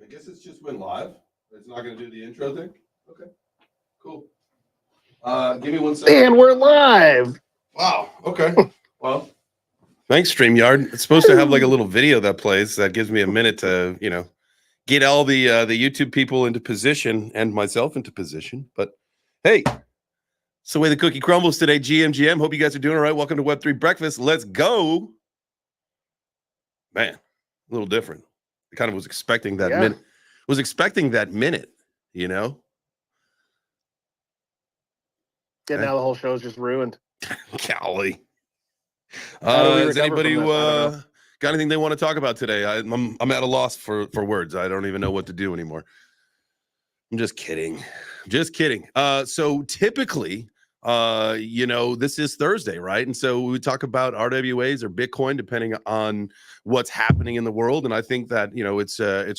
I guess it's just went live. It's not going to do the intro thing. Okay, cool. Give me 1 second. And we're live. Wow. Okay. Well, thanks, StreamYard. It's supposed to have like a little video that plays that gives me a minute to, get all the YouTube people into position and myself into position. But hey, it's the way the cookie crumbles today. GM. Hope you guys are doing all right. Welcome to Web3 Breakfast. Let's go. Man, a little different. I kind of was expecting that minute. Yeah, now the whole show's just ruined. Golly. How do we Does recover anybody from this? I don't know. got anything they want to talk about today? I'm at a loss for words. I don't even know what to do anymore. I'm just kidding. So typically, this is Thursday, right? And so we talk about RWAs or Bitcoin, depending on what's happening in the world. And I think that,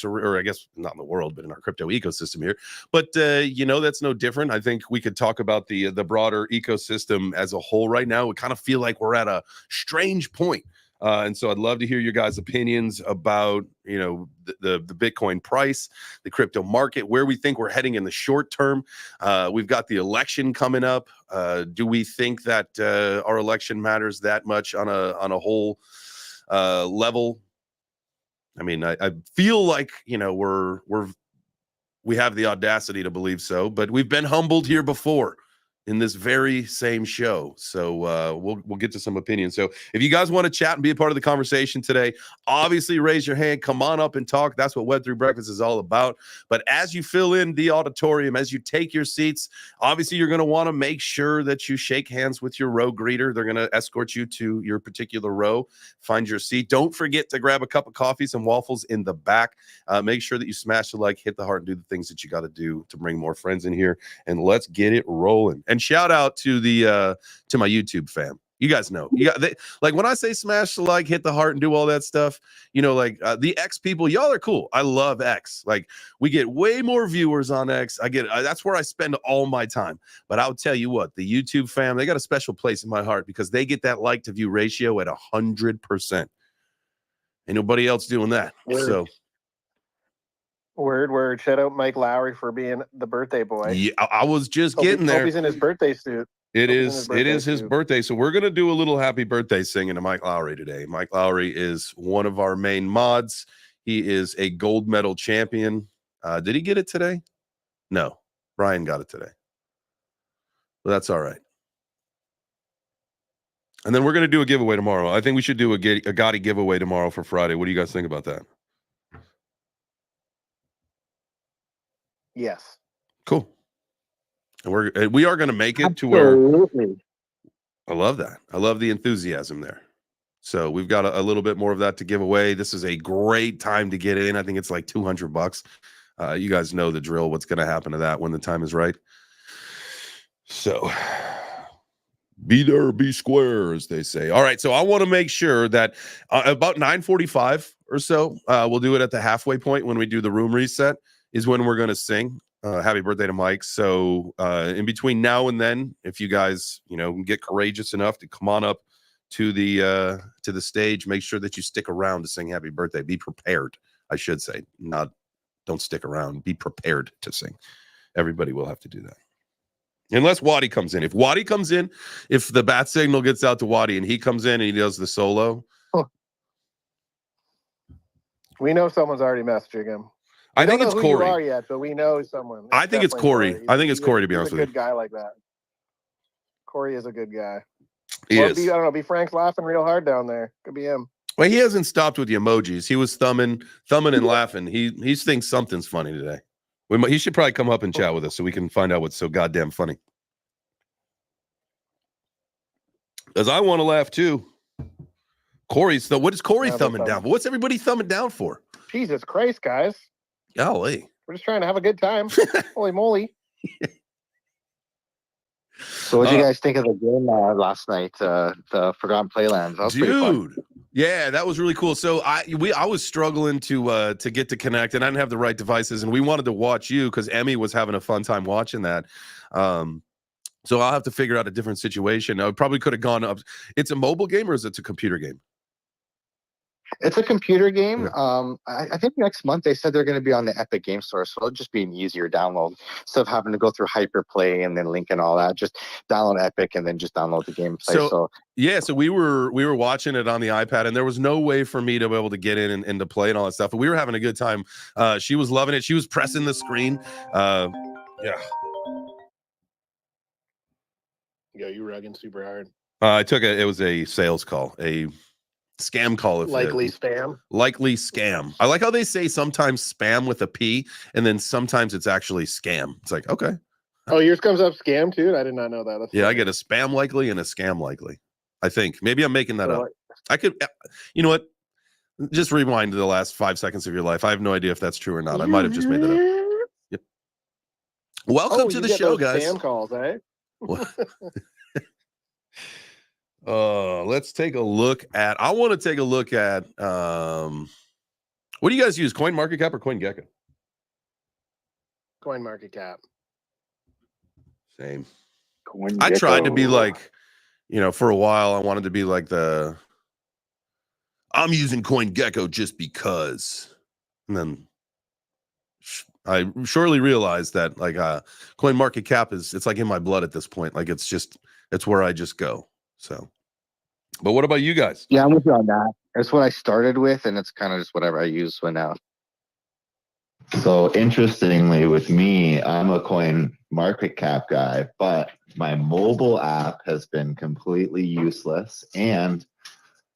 or I guess not in the world, but in our crypto ecosystem here. But, that's no different. I think we could talk about the broader ecosystem as a whole right now. We kind of feel like we're at a strange point. And so I'd love to hear your guys' opinions about, the Bitcoin price, the crypto market, where we think we're heading in the short term. We've got the election coming up. Do we think that our election matters that much on a whole level? I mean, I feel like, we have the audacity to believe so, but we've been humbled here before in this very same show. So we'll get to some opinions. So if you guys want to chat and be a part of the conversation today, obviously raise your hand, come on up and talk. That's what Web3 Breakfast is all about. But as you fill in the auditorium, as you take your seats, obviously you're going to want to make sure that you shake hands with your row greeter. They're going to escort you to your particular row, find your seat. Don't forget to grab a cup of coffee, some waffles in the back. Make sure that you smash the like, hit the heart, and do the things that you got to do to bring more friends in here. And let's get it rolling. And shout out to the to my YouTube fam. You guys know, like when I say smash the like, hit the heart, and do all that stuff, the X people, y'all are cool. I love X. Like we get way more viewers on X. That's where I spend all my time. But I'll tell you what, the YouTube fam, they got a special place in my heart because they get that like to view ratio at 100%. Ain't nobody else doing that. Word. So. Word. Shout out Mike Lowry for being the birthday boy. Yeah, I was just getting there. Hope he's in his birthday suit. It is his birthday. So we're going to do a little happy birthday singing to Mike Lowry today. Mike Lowry is one of our main mods. He is a gold medal champion. Did he get it today? No, Brian got it today. But that's all right. And then we're going to do a giveaway tomorrow. I think we should do a Gotti giveaway tomorrow for Friday. What do you guys think about that? Yes. Cool. And we are going to make it Absolutely. to where I love that. I love the enthusiasm there. So we've got a little bit more of that to give away. This is a great time to get in. I think it's like $200. You guys know the drill. What's going to happen to that when the time is right. So be there or be square, as they say. All right. So I want to make sure that about 9:45 or so, we'll do it at the halfway point when we do the room reset is when we're going to sing happy birthday to Mike. So in between now and then, if you guys, get courageous enough to come on up to the stage, make sure that you stick around to sing happy birthday. Be prepared, I should say. Don't stick around. Be prepared to sing. Everybody will have to do that. Unless Waddy comes in. If Waddy comes in, if the bat signal gets out to Waddy and he comes in and he does the solo. We know someone's already messaging him. I think it's Corey. Who you are yet, but we know someone. I think it's Corey. I think it's Corey, to be honest with you. He's a good guy like that. Corey is a good guy. He is. I don't know. Be Frank's laughing real hard down there. Could be him. Well, he hasn't stopped with the emojis. He was thumbing and laughing. He thinks something's funny today. He should probably come up and chat with us so we can find out what's so goddamn funny. Because I want to laugh too. What is Corey thumbing down? But what's everybody thumbing down for? Jesus Christ, guys. Golly. We're just trying to have a good time. Holy moly. So what do you guys think of the game last night, the Forgotten Playlands? That was pretty fun. Yeah, that was really cool. So I was struggling to get to connect, and I didn't have the right devices, and we wanted to watch you because Emmy was having a fun time watching that. So I'll have to figure out a different situation. I probably could have gone up. It's a mobile game or is it a computer game? It's a computer game. Okay. I think next month they said they're going to be on the Epic Game Store, so it'll just be an easier download. Instead of having to go through Hyperplay and then link and all that, just download Epic and then just download the game and play. So yeah, so we were watching it on the iPad, and there was no way for me to be able to get in and to play and all that stuff. But we were having a good time. She was loving it. She was pressing the screen. Yeah. Yo, you rugging super hard. It was a sales call, a scam call. Likely spam. Likely scam. I like how they say sometimes spam with a P, and then sometimes it's actually scam. It's like, okay. Oh, yours comes up scam too? I did not know that. That's Yeah, funny. I get a spam likely and a scam likely. I think. Maybe I'm making that So up. I could, you know what? Just rewind to the last 5 seconds of your life. I have no idea if that's true or not. I might have just made that up. Yep. Welcome to the show, guys. Spam calls, eh? Let's take a look at. I want to take a look at. What do you guys use? CoinMarketCap or CoinGecko? CoinMarketCap. Same. I tried to be like, for a while. I wanted to be like I'm using CoinGecko just because, and then I shortly realized that like CoinMarketCap it's like in my blood at this point. Like it's where I just go. So, but what about you guys? Yeah, I'm with you on that. That's what I started with, and it's kind of just whatever I use for now. So interestingly, with me, I'm a CoinMarketCap guy, but my mobile app has been completely useless, and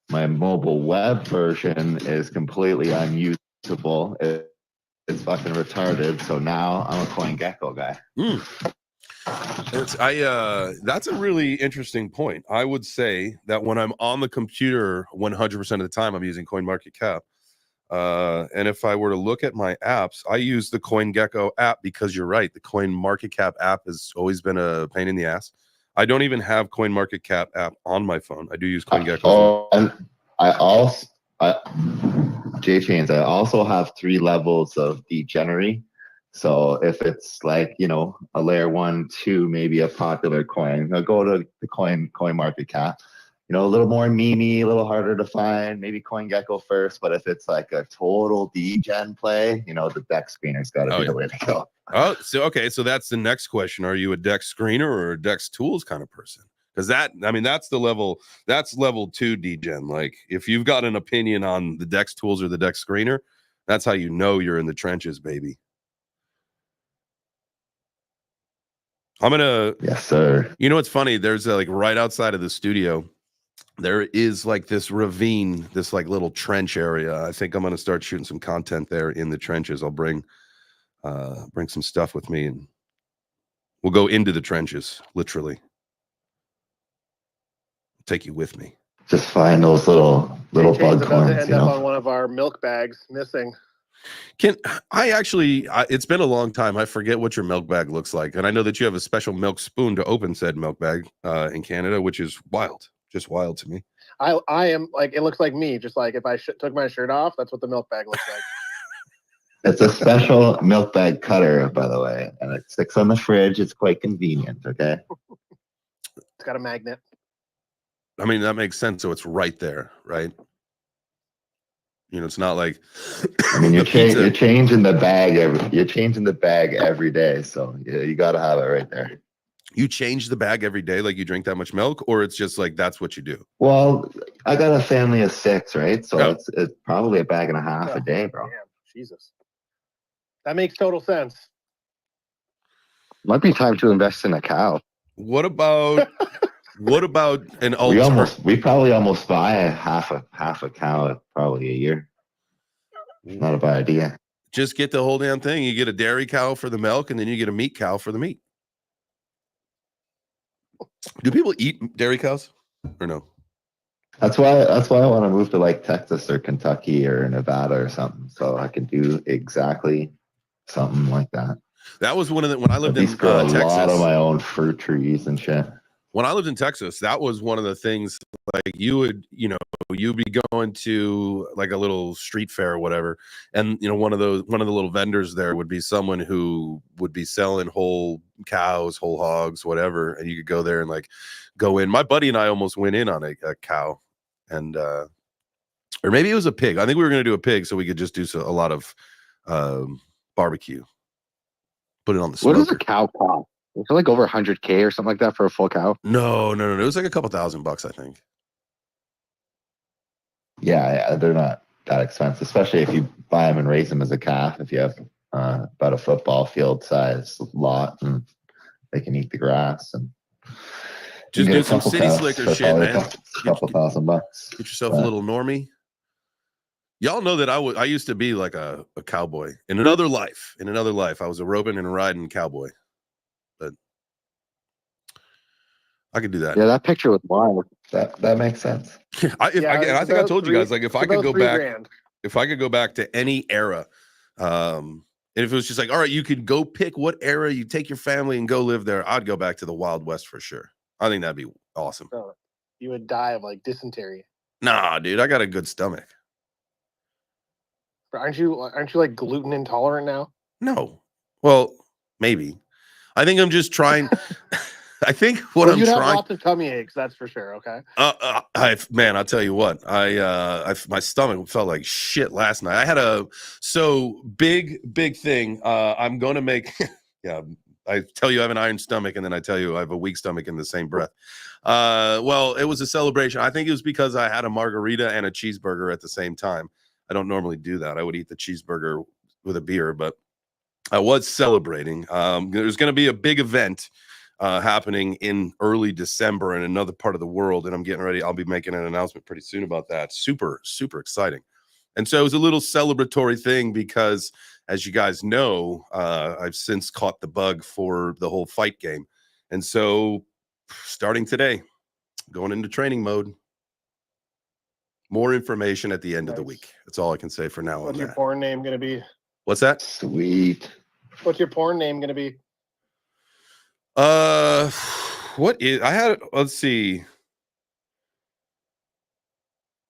my mobile web version is completely unusable. It's fucking retarded. So now I'm a CoinGecko guy. That's a really interesting point. I would say that when I'm on the computer 100% of the time, I'm using CoinMarketCap. And if I were to look at my apps, I use the CoinGecko app because you're right. The CoinMarketCap app has always been a pain in the ass. I don't even have CoinMarketCap app on my phone. I do use CoinGecko. And J-Chains, I also have 3 levels of degenerate. So if it's like, a layer 1, 2, maybe a popular coin, I'll go to the CoinMarketCap. A little more memey, a little harder to find, maybe CoinGecko first. But if it's like a total degen play, the DEX screener's got to be the way to go. Oh, so okay, so that's the next question. Are you a DEX screener or a DEX tools kind of person? Because that's level 2 degen. Like if you've got an opinion on the DEX tools or the DEX screener, that's how you know you're in the trenches, baby. Yes, sir. It's funny. There's like right outside of the studio, there is like this ravine, this like little trench area. I think I'm going to start shooting some content there in the trenches. I'll bring some stuff with me and we'll go into the trenches, literally. Take you with me. Just find those little bug coins. End up on one of our milk bags missing. It's been a long time. I forget what your milk bag looks like. And I know that you have a special milk spoon to open said milk bag in Canada, which is wild. Just wild to me. I am like, it looks like me. Just like if I took my shirt off, that's what the milk bag looks like. It's a special milk bag cutter, by the way. And it sticks on the fridge. It's quite convenient, okay? It's got a magnet. I mean, that makes sense. So it's right there, right? It's not like I mean, you're changing the bag every day, so you got to have it right there. You change the bag every day, like you drink that much milk, or it's just like that's what you do? Well, I got a family of 6, right? So it's probably a bag and a half a day, bro. Damn, Jesus, that makes total sense. Might be time to invest in a cow. What about an alternative? We probably almost buy half a cow probably a year. Not a bad idea. Just get the whole damn thing. You get a dairy cow for the milk, and then you get a meat cow for the meat. Do people eat dairy cows or no? That's why I want to move to like Texas or Kentucky or Nevada or something, so I can do exactly something like that. That was one of the when I lived in Texas. A lot of my own fruit trees and shit. When I lived in Texas, that was one of the things. Like you'd be going to like a little street fair or whatever, and one of the little vendors there would be someone who would be selling whole cows, whole hogs, whatever, and you could go there and like go in. My buddy and I almost went in on a cow, and Or maybe it was a pig. I think we were going to do a pig so we could just do a lot of barbecue. Put it on the What smoker. does a cow cost? It's like over 100K or something like that for a full cow. No. It was like a couple $1,000, I think. Yeah, they're not that expensive, especially if you buy them and raise them as a calf. If you have about a football field size lot, and they can eat the grass, and Just you do get a some couple city calves slicker for shit, probably man. a couple $1,000. Get yourself a little normie. Y'all know that I used to be like a cowboy in another life. In another life, I was a roping and a riding cowboy. But I could do that. Yeah, that picture was wild. That makes sense. I think I told you guys, like, if I could go back, if I could go back to any era, and if it was just like, all right, you could go pick what era, you take your family and go live there, I'd go back to the Wild West for sure. I think that'd be awesome. Oh, you would die of like dysentery. Nah, dude, I got a good stomach. But aren't you like gluten intolerant now? No. Well, maybe. I think I'm just trying. I think what I'm you'd trying. have lots of tummy aches, that's for sure. Okay. Man, I'll tell you what. My stomach felt like shit last night. I had a big thing. I'm gonna make. Yeah, I tell you I have an iron stomach, and then I tell you I have a weak stomach in the same breath. Well, it was a celebration. I think it was because I had a margarita and a cheeseburger at the same time. I don't normally do that. I would eat the cheeseburger with a beer, but I was celebrating. There's going to be a big event happening in early December in another part of the world, and I'm getting ready. I'll be making an announcement pretty soon about that. Super, super exciting. And so it was a little celebratory thing because, as you guys know, I've since caught the bug for the whole fight game. And so starting today, going into training mode. More information at the end of the week. That's all I can say for now. What's your porn name going to be? What's that? Sweet. What's your porn name going to be? What is? Let's see.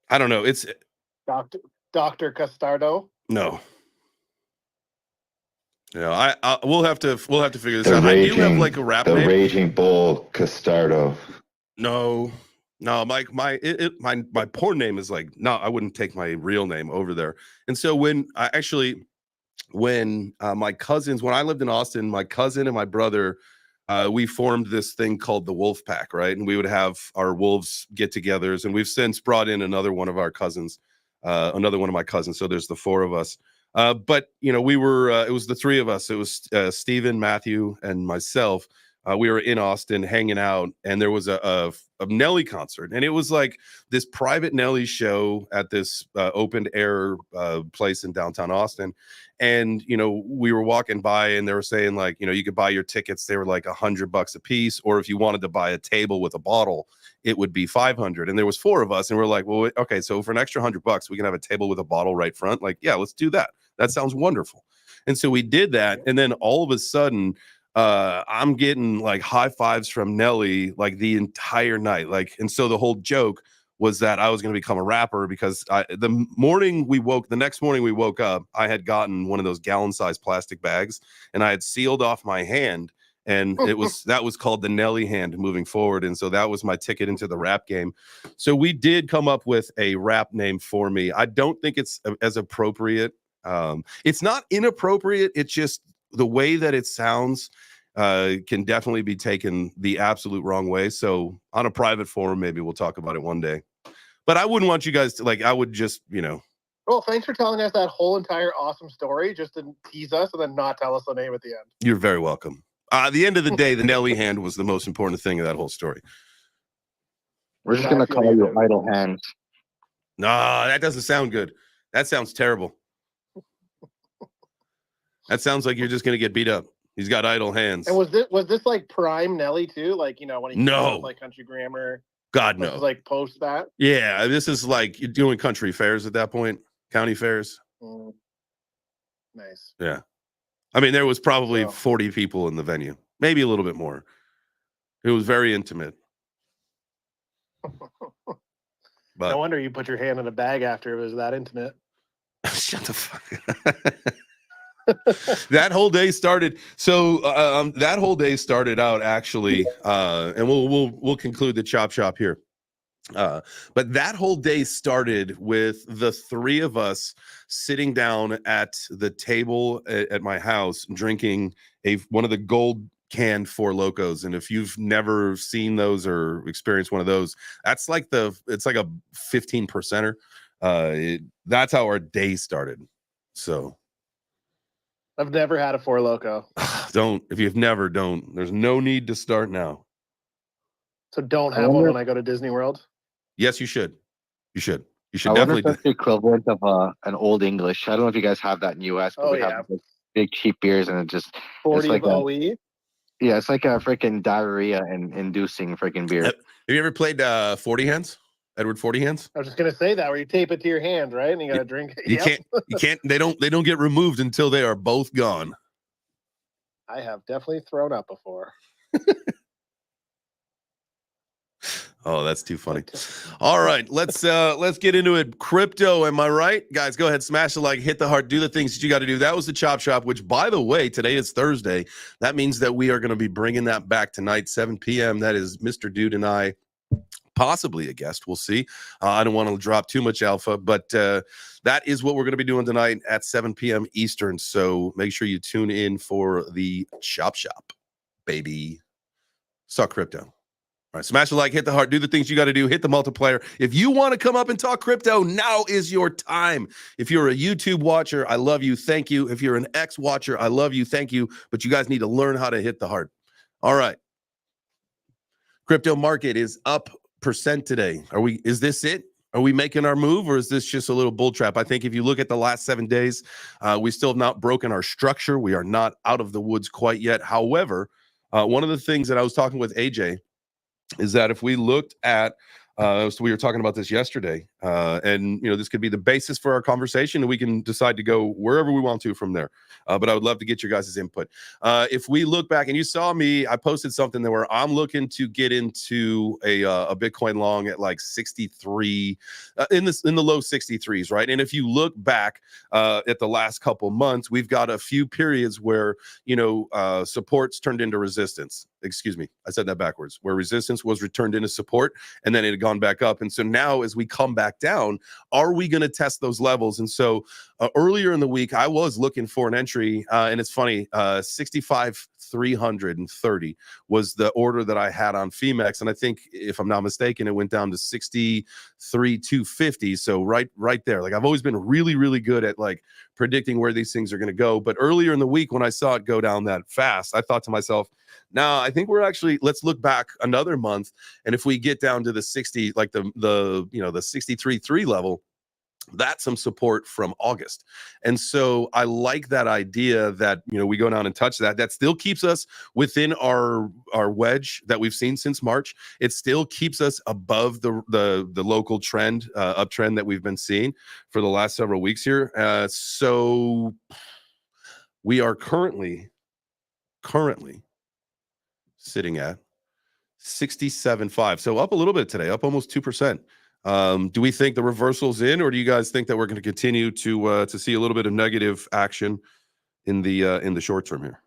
I don't know. It's Dr. Castardo. No. Yeah, we'll have to figure this The out. raging, I do have like a rap the name. Raging Bull Castardo. No, my porn name is like, no, I wouldn't take my real name over there. And so when my cousins, when I lived in Austin, my cousin and my brother, we formed this thing called the Wolf Pack, right? And we would have our wolves get-togethers, and we've since brought in another one of my cousins. So there's the four of us. But we were it was the three of us. It was Steven, Matthew, and myself. We were in Austin hanging out, and there was a Nelly concert, and it was like this private Nelly show at this open air place in downtown Austin. And we were walking by, and they were saying like, you could buy your tickets. They were like $100 a piece, or if you wanted to buy a table with a bottle, it would be $500. And there was four of us, and we're like, well, okay, so for an extra $100, we can have a table with a bottle right front. Like, yeah, let's do that. That sounds wonderful. And so we did that, and then all of a sudden, I'm getting like high fives from Nelly like the entire night. Like, and so the whole joke was that I was going to become a rapper because the next morning we woke up, I had gotten one of those gallon-sized plastic bags, and I had sealed off my hand, and that was called the Nelly hand moving forward. And so that was my ticket into the rap game. So we did come up with a rap name for me. I don't think it's as appropriate. It's not inappropriate. It's just the way that it sounds can definitely be taken the absolute wrong way. So on a private forum, maybe we'll talk about it one day. But I wouldn't want you guys to I would just, Well, thanks for telling us that whole entire awesome story just to tease us and then not tell us the name at the end. You're very welcome. At the end of the day, the Nelly hand was the most important thing of that whole story. We're just going to call you Idle Hands. Nah, that doesn't sound good. That sounds terrible. That sounds like you're just going to get beat up. He's got idle hands. And was this like prime Nelly too? Like, when he came out with, like Country Grammar? God, no. Like post that? Yeah, this is like you're doing country fairs at that point, county fairs. Nice. Yeah. I mean, there was probably 40 people in the venue, maybe a little bit more. It was very intimate. But no wonder you put your hand in a bag after it was that intimate. Shut the fuck up. That whole day started. So that whole day started out actually, and we'll conclude the chop shop here. But that whole day started with the three of us sitting down at the table at my house drinking one of the gold canned Four Locos. And if you've never seen those or experienced one of those, it's like a 15 percenter. That's how our day started. So I've never had a Four Loco. if you've never, don't. There's no need to start now. So don't have one when I go to Disney World. Yes, you should. You should I wonder definitely. if that's the equivalent of an Old English. I don't know if you guys have that in US, but we have like, big cheap beers, and it just 40 it's like of OE. Yeah, it's like a freaking diarrhea and inducing freaking beer. Have you ever played 40 hands? Edward 40 hands? I was just gonna say that, where you tape it to your hand, right? And you gotta drink it. You can't they don't get removed until they are both gone. I have definitely thrown up before. Oh, that's too funny. All right, let's get into it. Crypto, am I right? Guys, go ahead, smash the like, hit the heart, do the things that you got to do. That was the Chop Shop, which, by the way, today is Thursday. That means that we are going to be bringing that back tonight, 7 p.m. That is Mr. Dude and I, possibly a guest. We'll see. I don't want to drop too much alpha, but that is what we're going to be doing tonight at 7 p.m. Eastern. So make sure you tune in for the Chop Shop, baby. Talk crypto. All right, smash the like, hit the heart, do the things you got to do, hit the multiplier. If you want to come up and talk crypto, now is your time. If you're a YouTube watcher, I love you. Thank you. If you're an X watcher, I love you. Thank you. But you guys need to learn how to hit the heart. All right. Crypto market is up % today. Is this it? Are we making our move, or is this just a little bull trap? I think if you look at the last 7 days, we still have not broken our structure. We are not out of the woods quite yet. However, one of the things that I was talking with AJ is that if we looked at, so we were talking about this yesterday, and this could be the basis for our conversation, and we can decide to go wherever we want to from there. But I would love to get your guys' input. If we look back, and you saw me, I posted something there where I'm looking to get into a Bitcoin long at like 63, in the low 63s, right? And if you look back at the last couple months, we've got a few periods where supports turned into resistance. Excuse me, I said that backwards. Where resistance was returned into support, and then it had gone back up. And so now, as we come back down, are we going to test those levels? And so earlier in the week, I was looking for an entry, and it's funny, 65,330 was the order that I had on Femex, and I think, if I'm not mistaken, it went down to 63,250. So right there. Like, I've always been really, really good at like predicting where these things are going to go. But earlier in the week, when I saw it go down that fast, I thought to myself, now I think let's look back another month, and if we get down to the 60, like the 63.3 level, that's some support from August. And so I like that idea that we go down and touch that. That still keeps us within our wedge that we've seen since March. It still keeps us above the local trend, uptrend that we've been seeing for the last several weeks here. So we are currently sitting at 67.5. So up a little bit today, up almost 2%. Do we think the reversal's in, or do you guys think that we're going to continue to see a little bit of negative action in the short term here?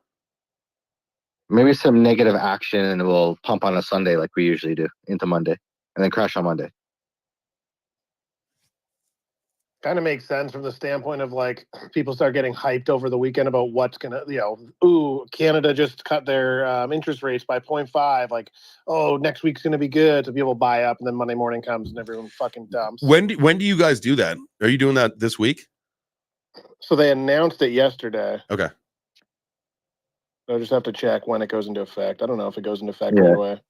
Maybe some negative action, and we'll pump on a Sunday like we usually do into Monday, and then crash on Monday. Kind of makes sense from the standpoint of like people start getting hyped over the weekend about what's gonna, Canada just cut their interest rates by 0.5. Like, oh, next week's gonna be good, so people buy up, and then Monday morning comes and everyone fucking dumps. When do you guys do that? Are you doing that this week? So they announced it yesterday. Okay. I just have to check when it goes into effect. I don't know if it goes into effect right away.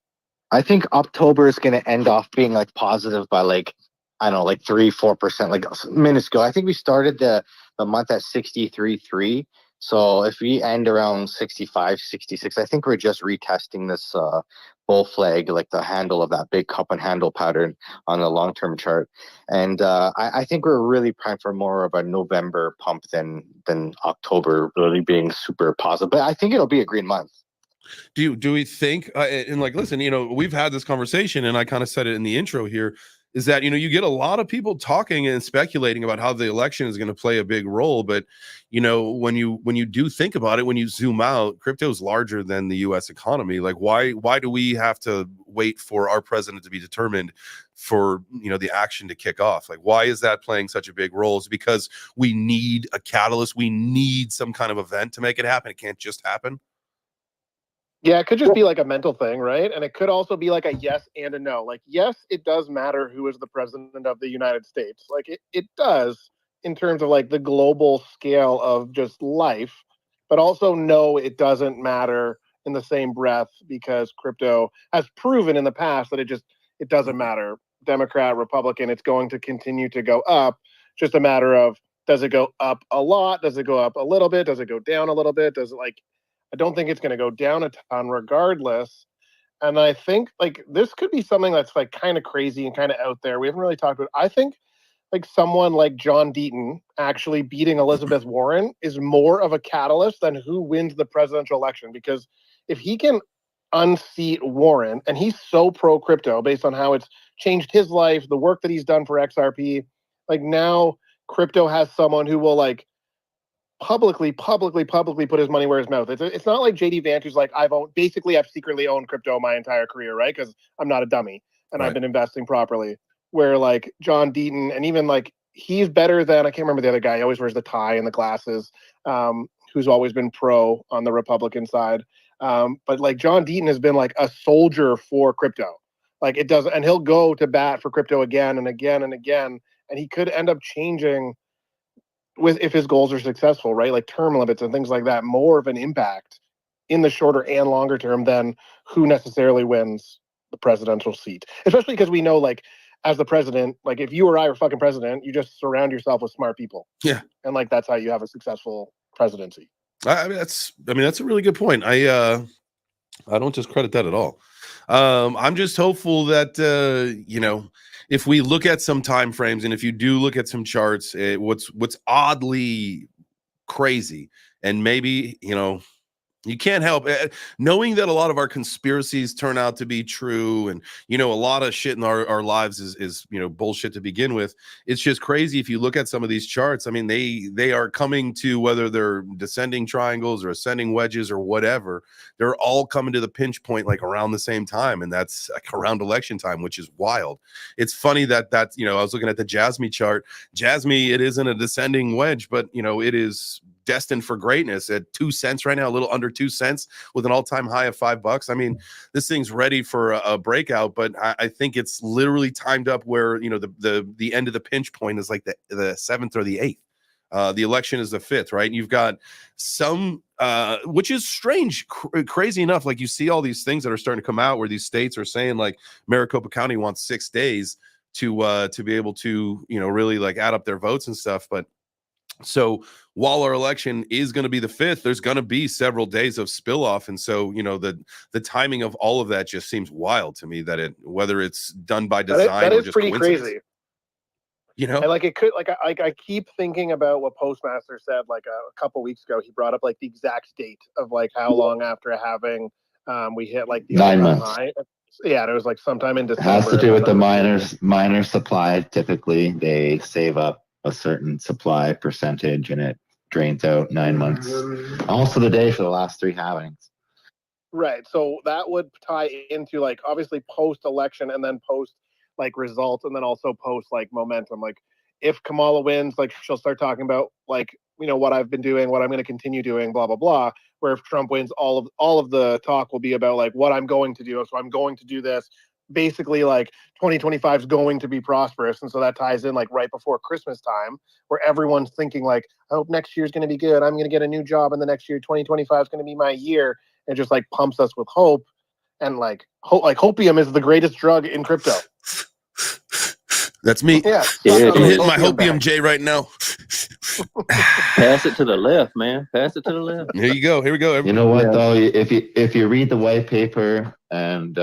I think October is going to end off being like positive by like, I don't know, like 3-4%, like minuscule. I think we started the month at 63.3. So if we end around 65, 66, I think we're just retesting this bull flag, like the handle of that big cup and handle pattern on the long-term chart. And I think we're really primed for more of a November pump than October really being super positive. But I think it'll be a green month. Do we think, and like, listen, we've had this conversation, and I kind of said it in the intro here, is that, you get a lot of people talking and speculating about how the election is going to play a big role. But, when you do think about it, when you zoom out, crypto is larger than the U.S. economy. Like, why do we have to wait for our president to be determined for, the action to kick off? Like, why is that playing such a big role? Is it because we need a catalyst? We need some kind of event to make it happen. It can't just happen. Yeah, it could just be like a mental thing, right? And it could also be like a yes and a no. Like, yes, it does matter who is the president of the United States. Like, it does in terms of like the global scale of just life. But also, no, it doesn't matter in the same breath, because crypto has proven in the past that it doesn't matter. Democrat, Republican, it's going to continue to go up. Just a matter of, does it go up a lot? Does it go up a little bit? Does it go down a little bit? Does it like, I don't think it's going to go down a ton regardless. And I think like this could be something that's like kind of crazy and kind of out there. We haven't really talked about. I think like someone like John Deaton actually beating Elizabeth Warren is more of a catalyst than who wins the presidential election. Because if he can unseat Warren, and he's so pro crypto based on how it's changed his life, the work that he's done for XRP, like now crypto has someone who will like publicly put his money where his mouth is. It's not like JD Vance, who's like, I've secretly owned crypto my entire career, right? Because I'm not a dummy and Right. I've been investing properly. Where like John Deaton, and even like he's better than, I can't remember the other guy. He always wears the tie and the glasses, who's always been pro on the Republican side. But like John Deaton has been like a soldier for crypto. Like it does, and he'll go to bat for crypto again and again and again. And he could end up changing, with if his goals are successful, right? Like term limits and things like that, more of an impact in the shorter and longer term than who necessarily wins the presidential seat. Especially because we know, like, as the president, like if you or I were fucking president, you just surround yourself with smart people. Yeah. And like that's how you have a successful presidency. I mean, that's a really good point. I don't discredit that at all. I'm just hopeful that if we look at some time frames, and if you do look at some charts, what's oddly crazy, and maybe you can't help knowing that a lot of our conspiracies turn out to be true, and a lot of shit in our lives is bullshit to begin with. It's just crazy if you look at some of these charts. I mean, they are coming to, whether they're descending triangles or ascending wedges or whatever, they're all coming to the pinch point like around the same time, and that's like around election time, which is wild. It's funny that I was looking at the Jasmy chart. Jasmy, it isn't a descending wedge, but it is destined for greatness at 2 cents right now, a little under 2 cents, with an all-time high of $5. I mean, this thing's ready for a breakout, but I think it's literally timed up where the end of the pinch point is like the 7th or the 8th. The election is the 5th, right? And you've got some which is strange, crazy enough. Like you see all these things that are starting to come out where these states are saying, like Maricopa County wants 6 days to be able to really like add up their votes and stuff. But so while our election is going to be the 5th, there's going to be several days of spill off. And so, the timing of all of that just seems wild to me, that whether it's done by design that or is just pretty coincidence. crazy. And like it could, like I keep thinking about what Postmaster said like a couple weeks ago. He brought up like the exact date of like how long after having we hit like the 9 months. high. Yeah, it was like sometime in It December. has to do with the miners supply. Typically, they save up a certain supply percentage, and it drains out 9 months. Also, the day for the last 3 halvings. Right. So that would tie into like obviously post-election, and then post like results, and then also post like momentum. Like if Kamala wins, like she'll start talking about like what I've been doing, what I'm going to continue doing, blah blah blah. Where if Trump wins, all of the talk will be about like what I'm going to do. So I'm going to do this. Basically, like 2025 is going to be prosperous, and so that ties in like right before Christmas time, where everyone's thinking like, I hope next year's going to be good. I'm going to get a new job, and the next year, 2025 is going to be my year, and just like pumps us with hope. And like hopium is the greatest drug in crypto. That's me. Yeah, Yeah, I'm hitting my opium hopium bag. J right now. Pass it to the left, man. Pass it to the left. Here you go. Here we go. You know what, Yeah. though? If you read the white paper and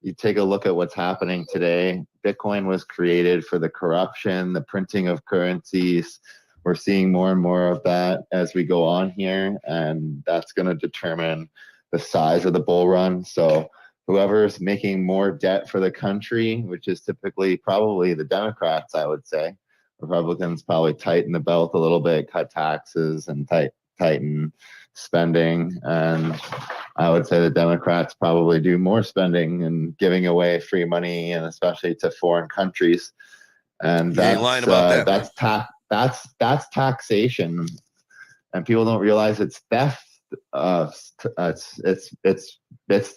you take a look at what's happening today, Bitcoin was created for the corruption, the printing of currencies. We're seeing more and more of that as we go on here, and that's going to determine the size of the bull run. So whoever's making more debt for the country, which is typically probably the Democrats, I would say. Republicans probably tighten the belt a little bit, cut taxes, and tighten spending, and I would say the Democrats probably do more spending and giving away free money, and especially to foreign countries. And You ain't lying about that. That's taxation, and people don't realize it's theft. It's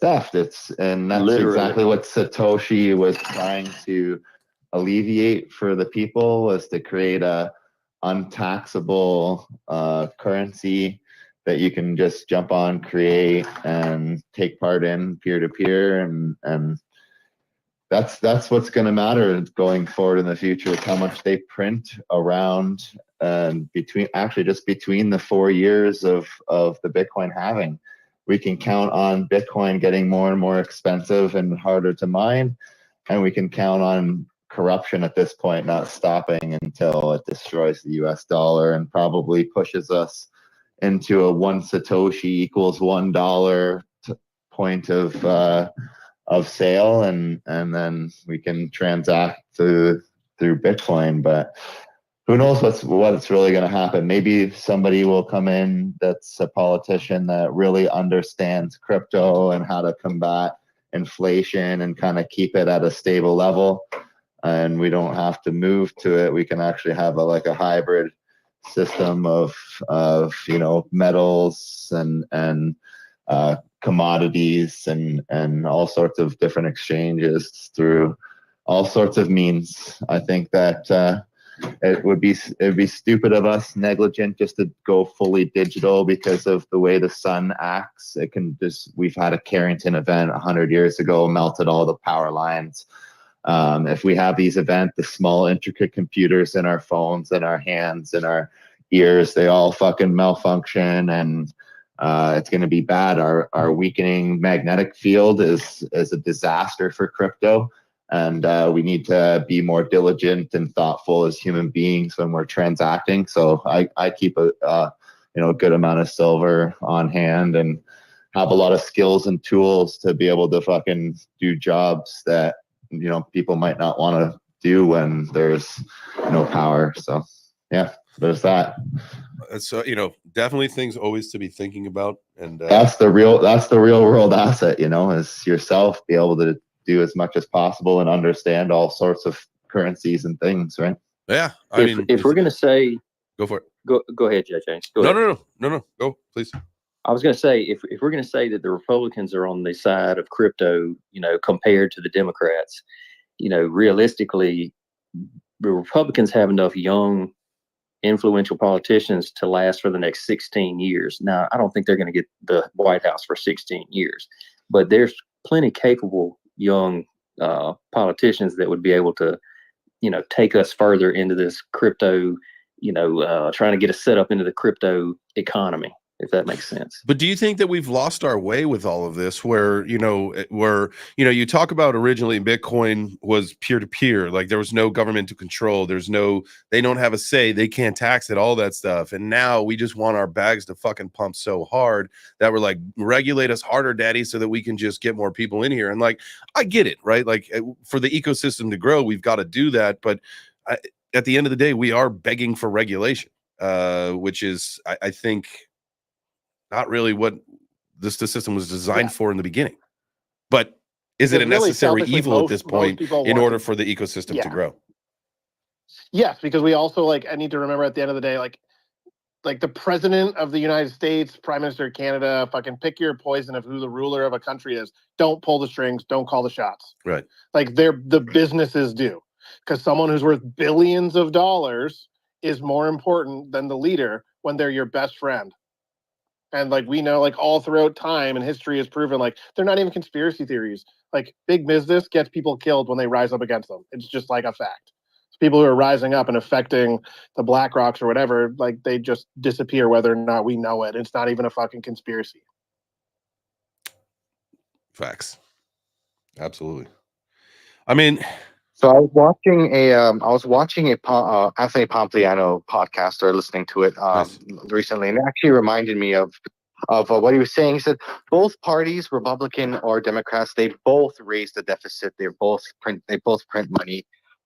theft. And that's Literally. exactly what Satoshi was trying to alleviate for the people, was to create a untaxable currency that you can just jump on, create, and take part in peer to peer, and that's what's going to matter going forward in the future, is how much they print around, and between the 4 years of the Bitcoin halving, we can count on Bitcoin getting more and more expensive and harder to mine, and we can count on corruption at this point not stopping until it destroys the US dollar and probably pushes us into a one Satoshi equals $1 point of sale, and then we can transact through Bitcoin. But who knows what's really going to happen? Maybe somebody will come in that's a politician that really understands crypto and how to combat inflation and kind of keep it at a stable level, and we don't have to move to it. We can actually have a hybrid system of metals and commodities and all sorts of different exchanges through all sorts of means. I think that it would be stupid of us, negligent, just to go fully digital because of the way the sun acts. We've had a Carrington event 100 years ago, melted all the power lines. If we have these events, the small intricate computers in our phones and our hands and our ears, they all fucking malfunction, and it's going to be bad. Our weakening magnetic field is a disaster for crypto, and we need to be more diligent and thoughtful as human beings when we're transacting. So I keep a good amount of silver on hand and have a lot of skills and tools to be able to fucking do jobs that people might not want to do when there's no power. So yeah, there's that. So definitely things always to be thinking about, and that's the real world asset, is yourself, be able to do as much as possible and understand all sorts of currencies and things, right? Yeah, if we're gonna say, go for it. Go ahead, JJ. No, go please. I was going to say, if we're going to say that the Republicans are on the side of crypto, compared to the Democrats, realistically, the Republicans have enough young, influential politicians to last for the next 16 years. Now, I don't think they're going to get the White House for 16 years, but there's plenty capable young politicians that would be able to, take us further into this crypto, trying to get us set up into the crypto economy, if that makes sense. But do you think that we've lost our way with all of this, where you talk about originally Bitcoin was peer-to-peer, like there was no government to control, they don't have a say, they can't tax it, all that stuff. And now we just want our bags to fucking pump so hard that we're like, regulate us harder, daddy, so that we can just get more people in here. And like, I get it, right? Like for the ecosystem to grow, we've got to do that. But at the end of the day, we are begging for regulation, which is, I think, not really what the system was designed for in the beginning. But is it a necessary evil at this point in order for the ecosystem to grow? Yes, because we also I need to remember at the end of the day, like the president of the United States, prime minister of Canada, fucking pick your poison of who the ruler of a country is. Don't pull the strings. Don't call the shots. Right. Like the businesses do, because someone who's worth billions of dollars is more important than the leader when they're your best friend. And we know, all throughout time and history has proven, they're not even conspiracy theories. Big business gets people killed when they rise up against them. It's just a fact. It's people who are rising up and affecting the Black Rocks or whatever, they just disappear whether or not we know it. It's not even a fucking conspiracy. Facts. Absolutely. I mean, so I was watching a Anthony Pompliano podcast, or listening to it recently, and it actually reminded me of what he was saying. He said both parties, Republican or Democrats, they both raise the deficit. They both print money.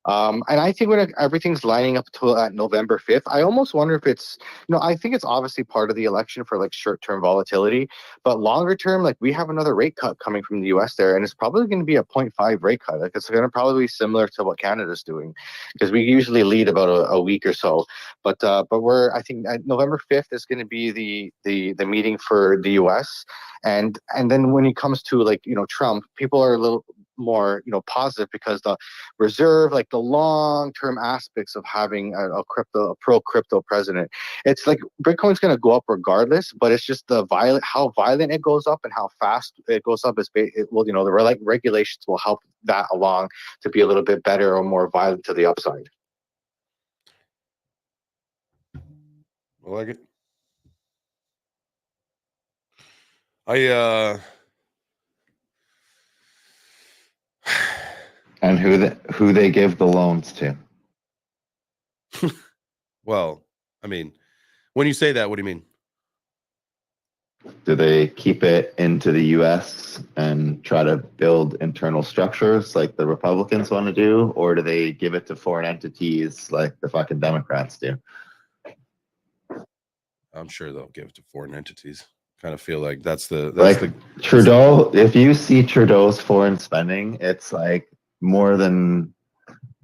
And I think when everything's lining up to November 5th, I almost wonder if it's, I think it's obviously part of the election for like short-term volatility, but longer term, like we have another rate cut coming from the US there, and it's probably going to be a 0.5 rate cut. Like it's going to probably be similar to what Canada's doing, because we usually lead about a week or so. But I think November 5th is going to be the meeting for the US, and then when it comes to like Trump, people are a little more positive because the reserve, like the long-term aspects of having a pro-crypto president, it's like Bitcoin's going to go up regardless, but it's just how violent it goes up and how fast it goes up is the regulations will help that along to be a little bit better or more violent to the upside. I like it. And who they give the loans to? Well, I mean, when you say that, what do you mean? Do they keep it into the U.S. and try to build internal structures like the Republicans want to do, or do they give it to foreign entities like the fucking Democrats do? I'm sure they'll give it to foreign entities. Kind of feel like that's Trudeau. If you see Trudeau's foreign spending, it's like more than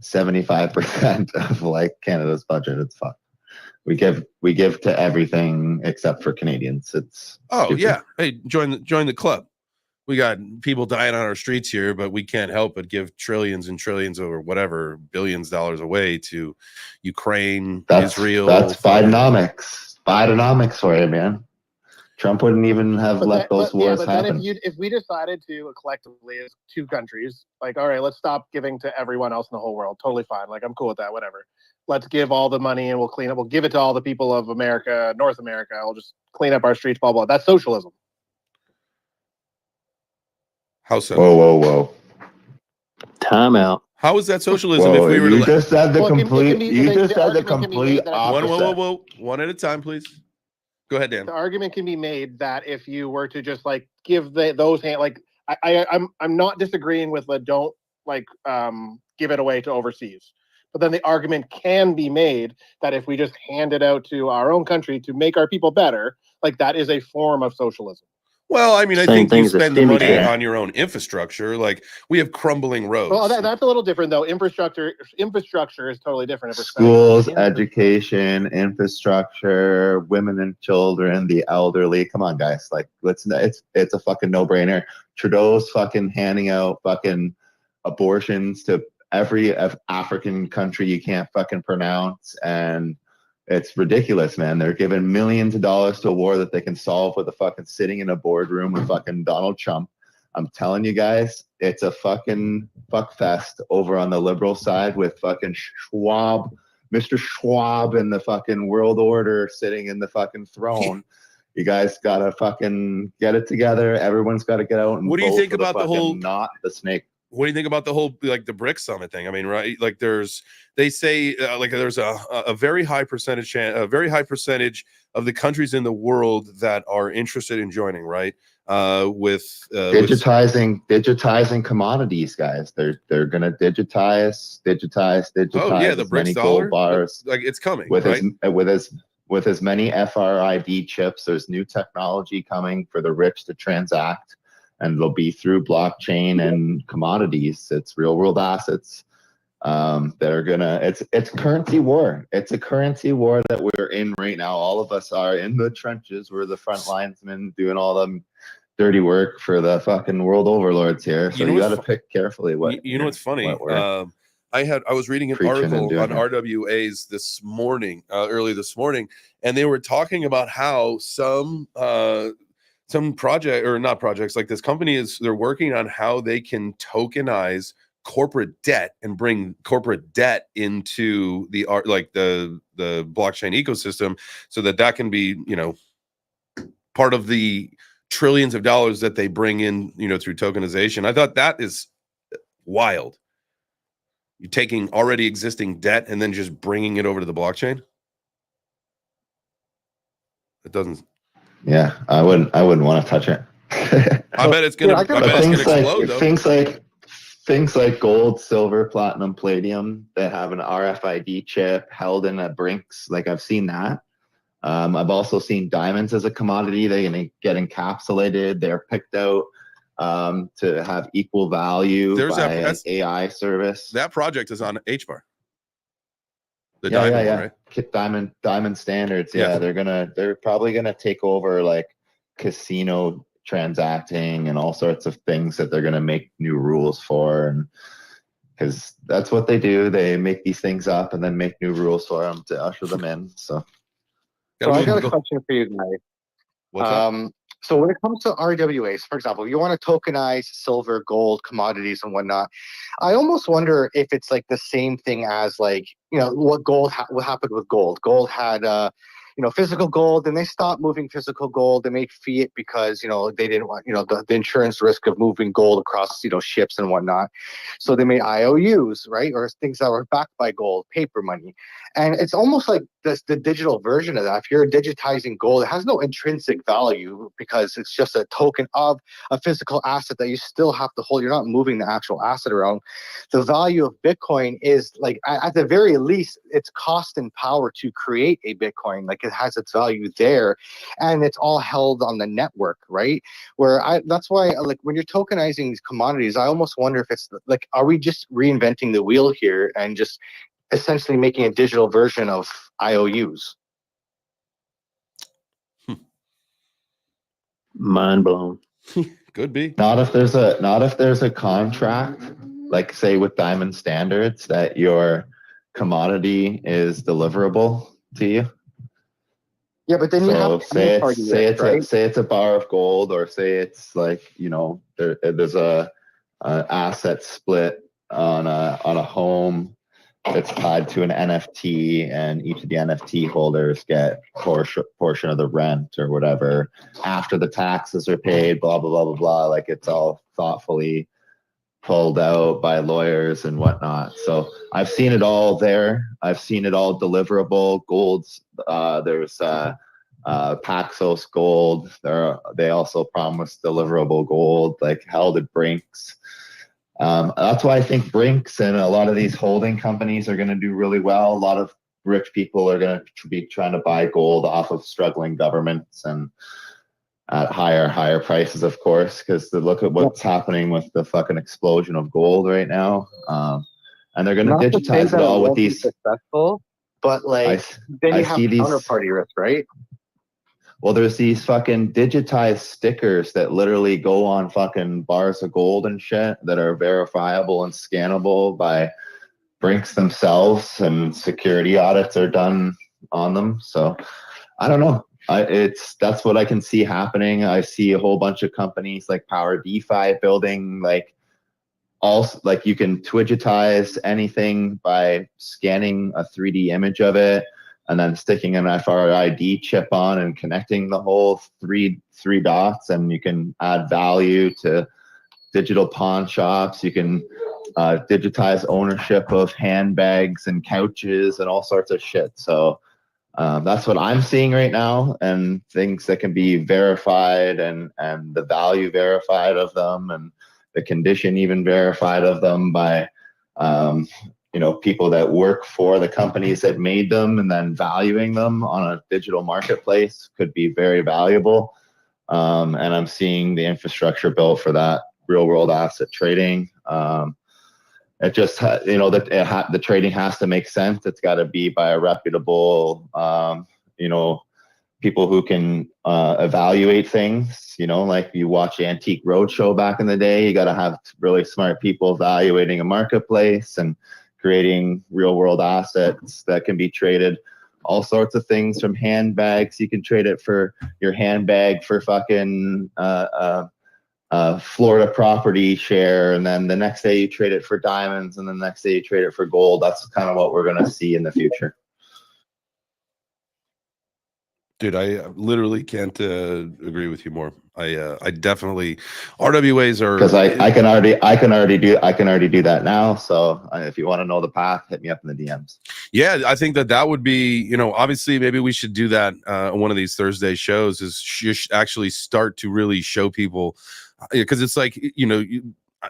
75% of like Canada's budget. It's fucked. We give to everything except for Canadians. It's stupid. Yeah. Hey, join the club. We got people dying on our streets here, but we can't help but give trillions and trillions or whatever billions dollars away to Ukraine, Israel. That's Bidenomics. Bidenomics for you, man. Trump wouldn't even have let those wars happen. Then if we decided to collectively as two countries, like, all right, let's stop giving to everyone else in the whole world. Totally fine. Like, I'm cool with that. Whatever. Let's give all the money and we'll clean up. We'll give it to all the people of America, North America. We'll just clean up our streets, blah, blah. That's socialism. How so? Whoa. Time out. How is that socialism if we were to just said the complete opposite. Whoa. One at a time, please. Go ahead, Dan. The argument can be made that if you were to just like give those hand, like I'm not disagreeing with the don't like give it away to overseas, but then the argument can be made that if we just hand it out to our own country to make our people better, like that is a form of socialism. Well, I mean, I Same think you thing as a spend the money stimmy on your own infrastructure. Like we have crumbling roads. Well, that's a little different though. Infrastructure is totally different. If we're Schools, education, infrastructure, women and children, the elderly. Come on, guys. Like, it's a fucking no-brainer. Trudeau's fucking handing out fucking abortions to every African country you can't fucking pronounce, and it's ridiculous, man. They're giving millions of dollars to a war that they can solve with a fucking sitting in a boardroom with fucking Donald Trump. I'm telling you guys, it's a fucking fuck fest over on the liberal side with fucking Schwab, Mr. Schwab, and the fucking world order sitting in the fucking throne. You guys gotta fucking get it together. Everyone's got to get out and what do you vote think for about the whole not the snake? What do you think about the whole like the BRICS summit thing? I mean, right? Like they say like there's a very high percentage of the countries in the world that are interested in joining, right? With digitizing commodities, guys. They're gonna digitize. Oh yeah, the BRICS dollar, bars. like it's coming with right? with as many FRID chips. There's new technology coming for the rich to transact. And it'll be through blockchain and commodities. It's real world assets that are gonna. It's currency war. It's a currency war that we're in right now. All of us are in the trenches. We're the front linesmen doing all the dirty work for the fucking world overlords here. So you got to pick carefully what. You know what's funny? I was reading an article on RWAs this morning, early this morning, and they were talking about how some project or not projects like this company they're working on how they can tokenize corporate debt and bring corporate debt into the blockchain ecosystem so that can be part of the trillions of dollars that they bring in through tokenization. I thought that is wild. You're taking already existing debt and then just bringing it over to the blockchain. It doesn't. Yeah, I wouldn't want to touch it. I bet it's gonna. I bet it's gonna explode though. Things like things like gold, silver, platinum, palladium that have an RFID chip held in a Brinks. Like I've seen that. I've also seen diamonds as a commodity. They're going to get encapsulated. They're picked out to have equal value There's by that- an AI service. That project is on HBAR. The yeah, diamond yeah, one, right? Diamond standards. Yeah. Yeah, they're probably gonna take over like casino transacting and all sorts of things that they're gonna make new rules for, and because that's what they do. They make these things up and then make new rules for them to usher them in. So So I got a Go- question for you guys. What's up? So when it comes to RWAs, for example, you want to tokenize silver, gold, commodities, and whatnot. I almost wonder if it's like the same thing as like, you know, what happened with gold. Gold had, physical gold, and they stopped moving physical gold. They made fiat because, they didn't want, the insurance risk of moving gold across, ships and whatnot. So they made IOUs, right? Or things that were backed by gold, paper money. And it's almost like the digital version of that. If you're digitizing gold, it has no intrinsic value because it's just a token of a physical asset that you still have to hold. You're not moving the actual asset around. The value of Bitcoin is like, at the very least, it's cost and power to create a Bitcoin. Like it has its value there, and it's all held on the network, right? That's why, like, when you're tokenizing these commodities, I almost wonder if it's like, are we just reinventing the wheel here and just essentially making a digital version of IOUs? Mind blown. Could be. not if there's a contract, like say with Diamond Standards, that your commodity is deliverable to you. Yeah, but then you So have say it's a bar of gold, or say it's like, there's a asset split on a home that's tied to an NFT, and each of the NFT holders get portion of the rent or whatever after the taxes are paid, blah blah blah blah blah. Like it's all thoughtfully pulled out by lawyers and whatnot. So I've seen it all there. I've seen it all deliverable. Golds, there's Paxos Gold. They also promised deliverable gold, like held at Brinks. That's why I think Brinks and a lot of these holding companies are going to do really well. A lot of rich people are going to be trying to buy gold off of struggling governments and at higher prices, of course, because look at what's happening with the fucking explosion of gold right now. And they're going to digitize it all with these successful, but like then you have counterparty risk, right? Well, there's these fucking digitized stickers that literally go on fucking bars of gold and shit that are verifiable and scannable by Brinks themselves, and security audits are done on them. So I don't know. That's what I can see happening. I see a whole bunch of companies like Power DeFi building like you can digitize anything by scanning a 3D image of it and then sticking an FRID chip on and connecting the whole three dots, and you can add value to digital pawn shops. You can digitize ownership of handbags and couches and all sorts of shit. So that's what I'm seeing right now, and things that can be verified and the value verified of them, and the condition even verified of them by people that work for the companies that made them, and then valuing them on a digital marketplace could be very valuable. And I'm seeing the infrastructure built for that real world asset trading. It just, the trading has to make sense. It's got to be by a reputable, people who can evaluate things. Like you watch Antique Roadshow back in the day, you got to have really smart people evaluating a marketplace and creating real world assets that can be traded. All sorts of things, from handbags. You can trade it for your handbag for fucking Florida property share, and then the next day you trade it for diamonds, and then the next day you trade it for gold. That's kind of what we're going to see in the future. Dude, I literally can't agree with you more. I definitely, RWAs are, because I can already do that now. So if you want to know the path, hit me up in the DMs. Yeah, I think that would be, obviously maybe we should do that on one of these Thursday shows, is actually start to really show people, because it's like,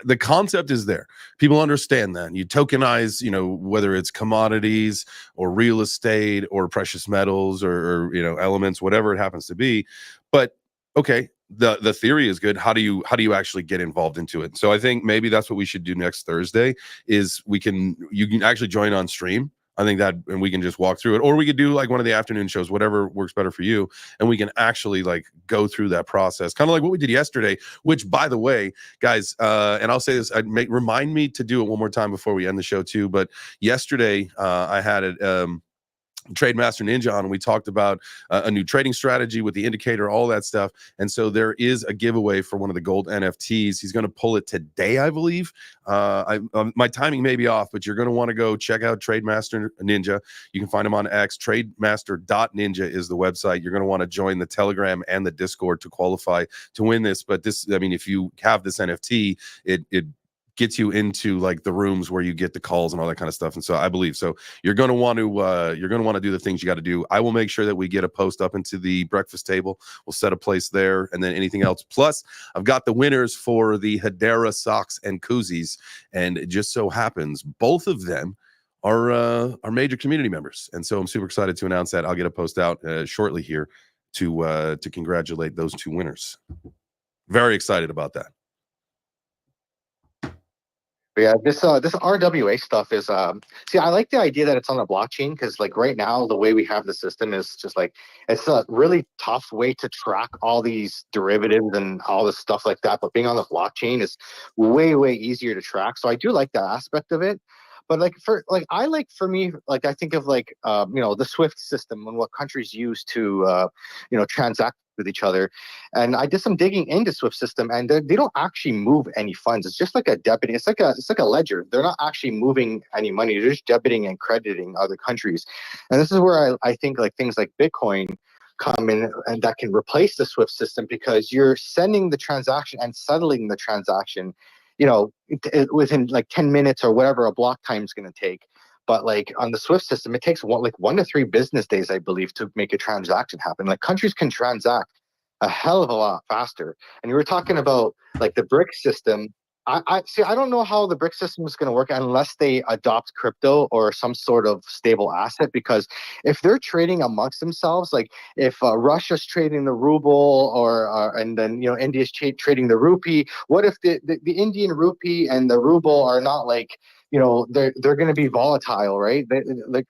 the concept is there. People understand that. You tokenize, you know, whether it's commodities or real estate or precious metals or you know, elements, whatever it happens to be. But okay, the theory is good. How do you actually get involved into it? So I think maybe that's what we should do next Thursday is you can actually join on stream. I think that, and we can just walk through it, or we could do like one of the afternoon shows, whatever works better for you. And we can actually like go through that process, kind of like what we did yesterday, which by the way, guys, and I'll say this, remind me to do it one more time before we end the show too. But yesterday I had it, Trade Master Ninja on, and we talked about a new trading strategy with the indicator, all that stuff. And so there is a giveaway for one of the gold NFTs. He's going to pull it today, I believe. My timing may be off, but you're going to want to go check out Trade Master Ninja. You can find him on X. Trademaster.ninja is the website. You're going to want to join the Telegram and the Discord to qualify to win this. But this, I mean, if you have this NFT, it gets you into like the rooms where you get the calls and all that kind of stuff. And so I believe so you're going to want to do the things you got to do. I will make sure that we get a post up into the breakfast table. We'll set a place there, and then anything else. Plus I've got the winners for the Hedera socks and koozies, and it just so happens both of them are major community members. And so I'm super excited to announce that. I'll get a post out shortly here to congratulate those two winners. Very excited about that. But yeah, this RWA stuff is see, I like the idea that it's on the blockchain, because like right now the way we have the system is just like it's a really tough way to track all these derivatives and all this stuff like that. But being on the blockchain is way easier to track. So I do like that aspect of it. But for me, like I think of like you know, the SWIFT system and what countries use to you know, transact with each other. And I did some digging into SWIFT system, and they don't actually move any funds. It's just like a debiting. It's like a ledger. They're not actually moving any money. They're just debiting and crediting other countries. And this is where I think like things like Bitcoin come in, and that can replace the SWIFT system, because you're sending the transaction and settling the transaction, you know, within like 10 minutes or whatever a block time is going to take. But like on the SWIFT system, it takes 1 to 3 business days, I believe, to make a transaction happen. Like countries can transact a hell of a lot faster. And you were talking about like the BRICS system. I see. I don't know how the BRICS system is going to work unless they adopt crypto or some sort of stable asset. Because if they're trading amongst themselves, like if Russia's trading the ruble, or and then you know, India's trading the rupee, what if the Indian rupee and the ruble are not like, you know, they're going to be volatile, right?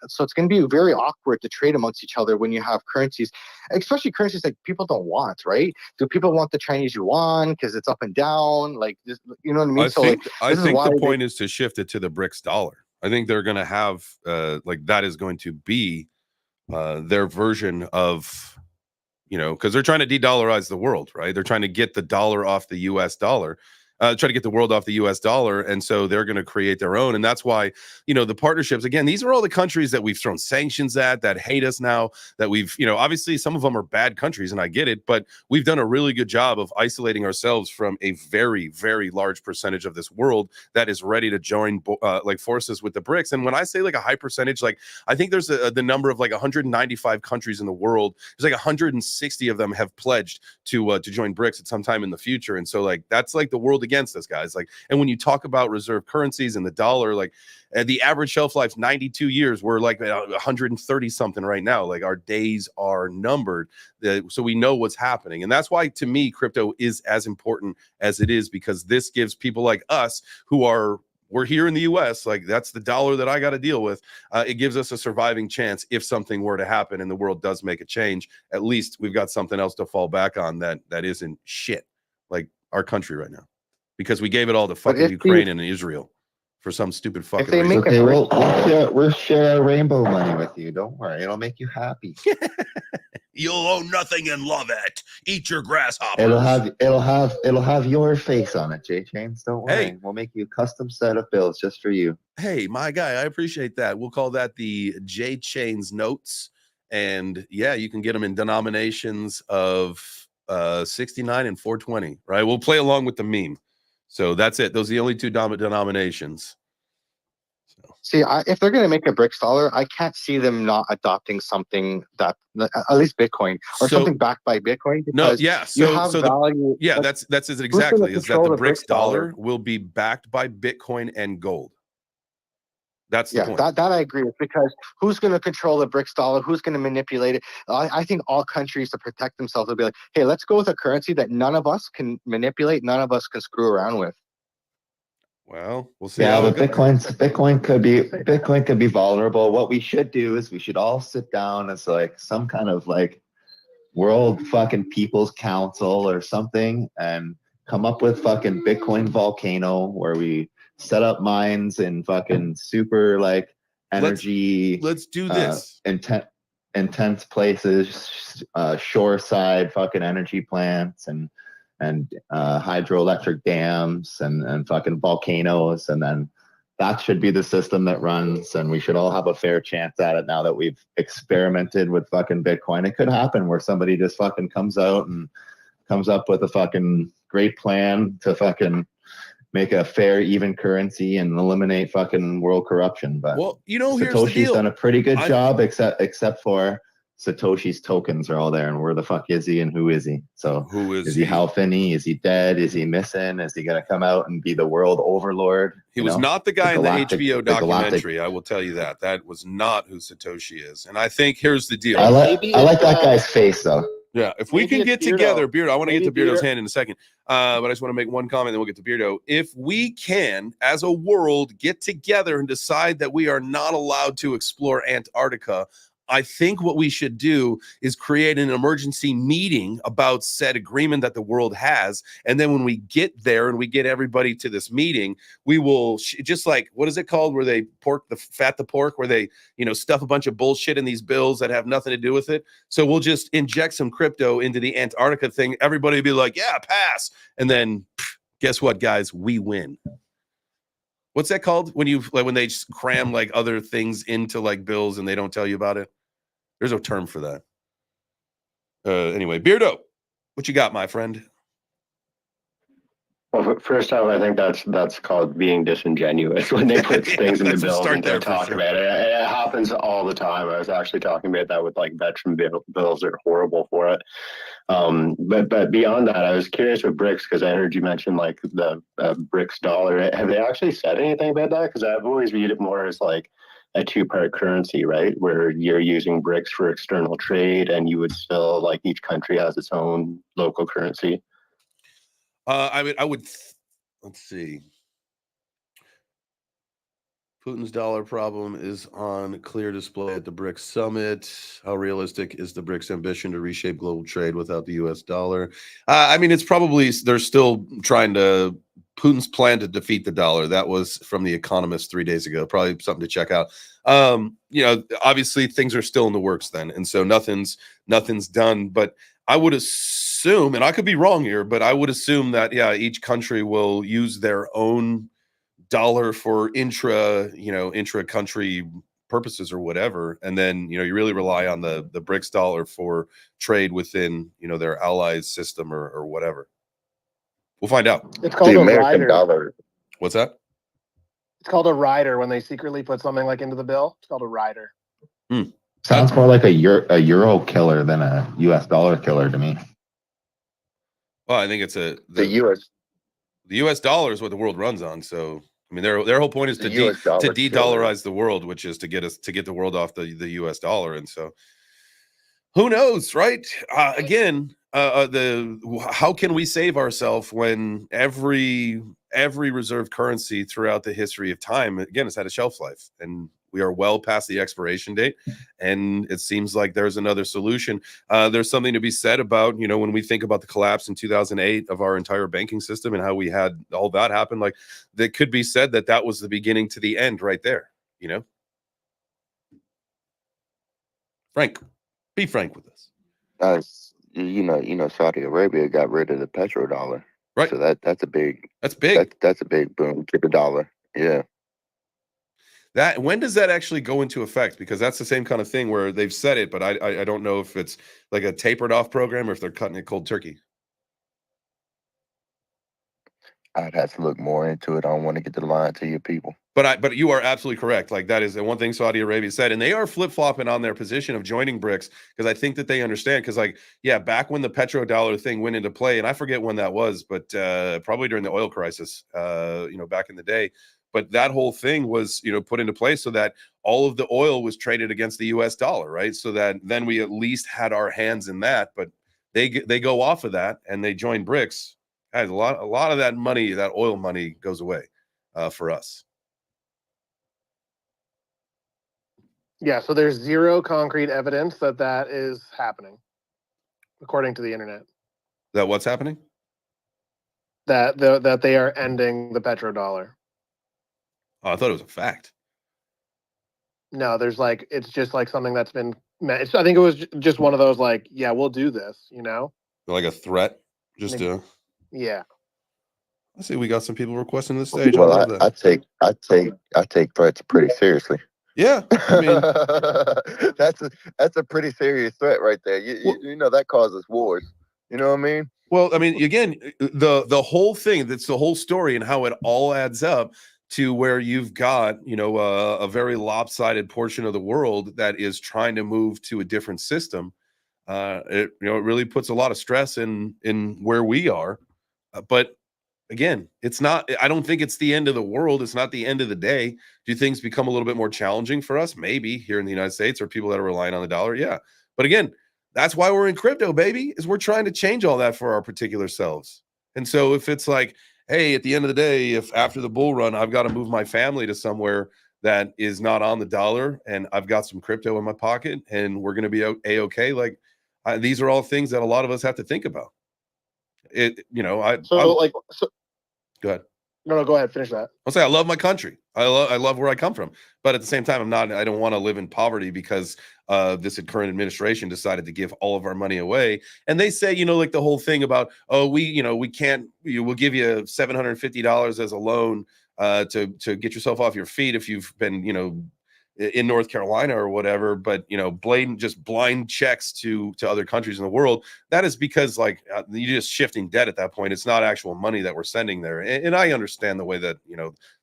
So it's going to be very awkward to trade amongst each other when you have currencies, especially currencies like people don't want, right? Do people want the Chinese yuan because it's up and down? Like, this, you know what I mean? I think the point is to shift it to the BRICS dollar. I think they're going to have like that is going to be their version of, you know, because they're trying to de-dollarize the world, right? They're trying to get the dollar off the U.S. dollar. Try to get the world off the U.S. dollar, and so they're going to create their own, and that's why, you know, the partnerships. Again, these are all the countries that we've thrown sanctions at, that hate us now. That we've, you know, obviously some of them are bad countries, and I get it, but we've done a really good job of isolating ourselves from a very large percentage of this world that is ready to join like forces with the BRICS. And when I say like a high percentage, like I think there's the number of like 195 countries in the world. There's like 160 of them have pledged to join BRICS at some time in the future, and so like that's like the world against us, guys. Like, and when you talk about reserve currencies and the dollar, like the average shelf life's 92 years. We're like 130 something right now. Like our days are numbered, so we know what's happening. And that's why, to me, crypto is as important as it is, because this gives people like us we're here in the US, like that's the dollar that I got to deal with. It gives us a surviving chance if something were to happen and the world does make a change. At least we've got something else to fall back on that isn't shit like our country right now, because we gave it all to fucking Ukraine and Israel for some stupid fucking reason. Okay, we'll share our rainbow money with you. Don't worry, it'll make you happy. You'll own nothing and love it. Eat your grasshoppers. It'll have your face on it, J Chains. Don't worry. Hey. We'll make you a custom set of bills just for you. Hey, my guy, I appreciate that. We'll call that the J Chains notes. And yeah, you can get them in denominations of 69 and 420, right? We'll play along with the meme. So that's it. Those are the only two denominations. So See, if they're going to make a BRICS dollar, I can't see them not adopting something that, at least Bitcoin or So- something backed by Bitcoin, No, because yeah. you So, have so value. yeah, Like, that's it gonna exactly. Is that control the the BRICS BRICS dollar dollar? will be backed by Bitcoin and gold. That's the Yeah, point. that I agree with, because who's going to control the BRICS dollar? Who's going to manipulate it? I think all countries, to protect themselves, will be like, hey, let's go with a currency that none of us can manipulate, none of us can screw around with. Well, we'll see. Yeah, how but it goes. Bitcoin could be vulnerable. What we should do is we should all sit down as like some kind of like World fucking People's Council or something and come up with fucking Bitcoin volcano where we set up mines in fucking super like energy Let's do this. intense places, shoreside fucking energy plants and hydroelectric dams and fucking volcanoes, and then that should be the system that runs, and we should all have a fair chance at it now that we've experimented with fucking Bitcoin. It could happen where somebody just fucking comes out and comes up with a fucking great plan to fucking make a fair, even currency and eliminate fucking world corruption. But Well, here's the Satoshi's deal. done a pretty good job, except for Satoshi's tokens are all there, and where the fuck is he and who is he? So Who is he Hal Finney? Is he dead? Is he missing? Is he gonna come out and be the world overlord? He was not the guy in the HBO the galactic- documentary. I will tell you that. That was not who Satoshi is. And I think here's the deal. I like that guy's face though. Yeah, if we Maybe can get it's Beardo. together, Beardo, I want to get to Maybe Beardo's Beardo- hand in a second. But I just want to make one comment, then we'll get to Beardo. If we can, as a world, get together and decide that we are not allowed to explore Antarctica, I think what we should do is create an emergency meeting about said agreement that the world has. And then when we get there and we get everybody to this meeting, we will just like, what is it called? Where they fat the pork, where they, stuff a bunch of bullshit in these bills that have nothing to do with it. So we'll just inject some crypto into the Antarctica thing. Everybody will be like, yeah, pass. And then guess what, guys? We win. What's that called when they just cram like other things into like bills and they don't tell you about it? There's a term for that. Anyway, Beardo, what you got, my friend? Well, first off, I think that's called being disingenuous when they put things in the bills and they're talking about it. It happens all the time. I was actually talking about that with like veteran bills that are horrible for it. But beyond that, I was curious with BRICS because I heard you mention like the BRICS dollar. Have they actually said anything about that? Because I've always viewed it more as like a two-part currency, right? Where you're using BRICS for external trade, and you would still like each country has its own local currency. I would. Let's see. Putin's dollar problem is on clear display at the BRICS summit. How realistic is the BRICS ambition to reshape global trade without the U.S. dollar? It's probably they're still trying to. Putin's plan to defeat the dollar. That was from The Economist 3 days ago. Probably something to check out. Obviously things are still in the works then, and so nothing's done. But I would assume, and I could be wrong here, but I would assume that each country will use their own dollar for intra-country purposes or whatever, and then you really rely on the BRICS dollar for trade within their allies system or whatever. We'll find out. It's called The a American rider. dollar. What's that? It's called a rider when they secretly put something like into the bill. It's called a rider. Sounds more like a euro killer than a US dollar killer to me. Well, I think it's The US dollar is what the world runs on. So their whole point is to US dollar de-dollarize the world, which is to get the world off the US dollar. And so who knows, right? How can we save ourselves when every reserve currency throughout the history of time, again, has had a shelf life, and we are well past the expiration date, and it seems like there's another solution. There's something to be said about, when we think about the collapse in 2008 of our entire banking system and how we had all that happen, like that could be said that was the beginning to the end right there, Frank, be frank with us. Saudi Arabia got rid of the petrodollar. Right. So that's a big. That's big. That's a big boom to the dollar. Yeah. When does that actually go into effect? Because that's the same kind of thing where they've said it, but I don't know if it's like a tapered off program or if they're cutting it cold turkey. I'd have to look more into it. I don't want to get the line to your people. But you are absolutely correct. Like that is the one thing Saudi Arabia said, and they are flip-flopping on their position of joining BRICS because I think that they understand. Because like, yeah, back when the petrodollar thing went into play, and I forget when that was, but probably during the oil crisis, back in the day. But that whole thing was, put into place so that all of the oil was traded against the U.S. dollar, right? So that then we at least had our hands in that. But they go off of that and they join BRICS. Guys, a lot of that money, that oil money, goes away for us. Yeah, so there's zero concrete evidence that is happening, according to the internet. That what's happening? That they are ending the petrodollar. Oh, I thought it was a fact. No, there's it's just something that's been. I think it was just one of those yeah, we'll do this, Like a threat, just to. Yeah. I see we got some people requesting the stage. Well, I love that. I take threats pretty seriously. Yeah, I mean, that's a pretty serious threat right there. You know that causes wars. You know what I mean? well, I mean, again, the whole thing, that's the whole story and how it all adds up to where you've got, a very lopsided portion of the world that is trying to move to a different system. It really puts a lot of stress in where we are, but again, it's not. I don't think it's the end of the world. It's not the end of the day. Do things become a little bit more challenging for us? Maybe here in the United States or people that are relying on the dollar. Yeah, but again, that's why we're in crypto, baby. Is we're trying to change all that for our particular selves. And so if it's like, hey, at the end of the day, if after the bull run, I've got to move my family to somewhere that is not on the dollar, and I've got some crypto in my pocket, and we're going to be a-okay. Like these are all things that a lot of us have to think about. Go ahead. No, go ahead. Finish that. I'll say I love my country. I love where I come from. But at the same time, I don't want to live in poverty because this current administration decided to give all of our money away. And they say, like the whole thing about, we can't, we'll give you $750 as a loan to get yourself off your feet if you've been, in North Carolina or whatever, but blind checks to other countries in the world. That is because you're just shifting debt at that point. It's not actual money that we're sending there. And I understand the way that,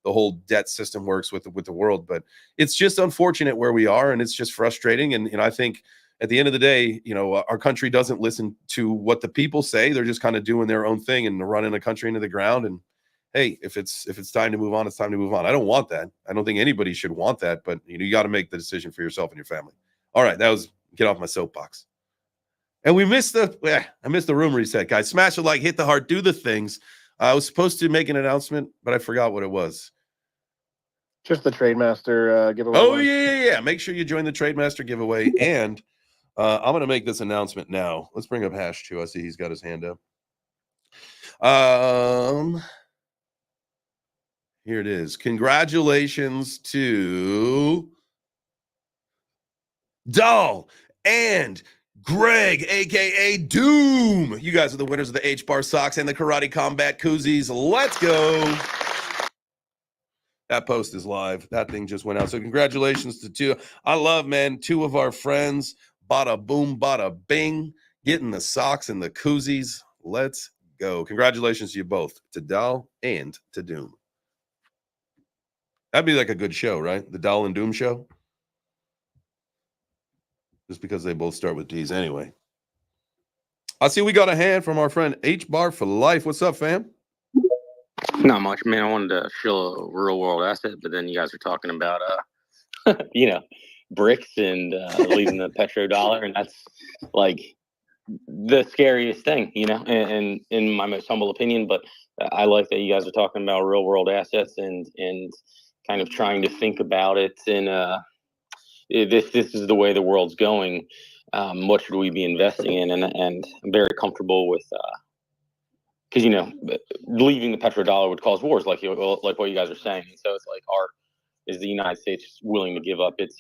the whole debt system works with the world, but it's just unfortunate where we are. And it's just frustrating. And I think at the end of the day, our country doesn't listen to what the people say. They're just kind of doing their own thing and running a country into the ground. And hey, if it's time to move on, it's time to move on. I don't want that. I don't think anybody should want that, but you got to make the decision for yourself and your family. All right, that was get off my soapbox. And I missed the room reset, guys. Smash the like, hit the heart, do the things. I was supposed to make an announcement, but I forgot what it was. Just the Trademaster giveaway. Oh, yeah. Make sure you join the Trademaster giveaway. And I'm going to make this announcement now. Let's bring up Hash too. I see he's got his hand up. Here it is. Congratulations to Doll and Greg, aka Doom. You guys are the winners of the H-Bar socks and the Karate Combat koozies. Let's go. That post is live. That thing just went out. So congratulations to two. I love, man, two of our friends. Bada boom, bada bing. Getting the socks and the koozies. Let's go. Congratulations to you both, to Doll and to Doom. That'd be like a good show, right? The Doll and Doom show. Just because they both start with D's anyway. I see we got a hand from our friend H-Bar for life. What's up, fam? Not much, man. I wanted to show a real world asset, but then you guys are talking about, bricks and leaving the petrodollar, and that's like the scariest thing, and in my most humble opinion. But I like that you guys are talking about real world assets and kind of trying to think about it in this is the way the world's going. What should we be investing in? And I'm very comfortable with because leaving the petrodollar would cause wars, like what you guys are saying. And so it's like, is the United States willing to give up its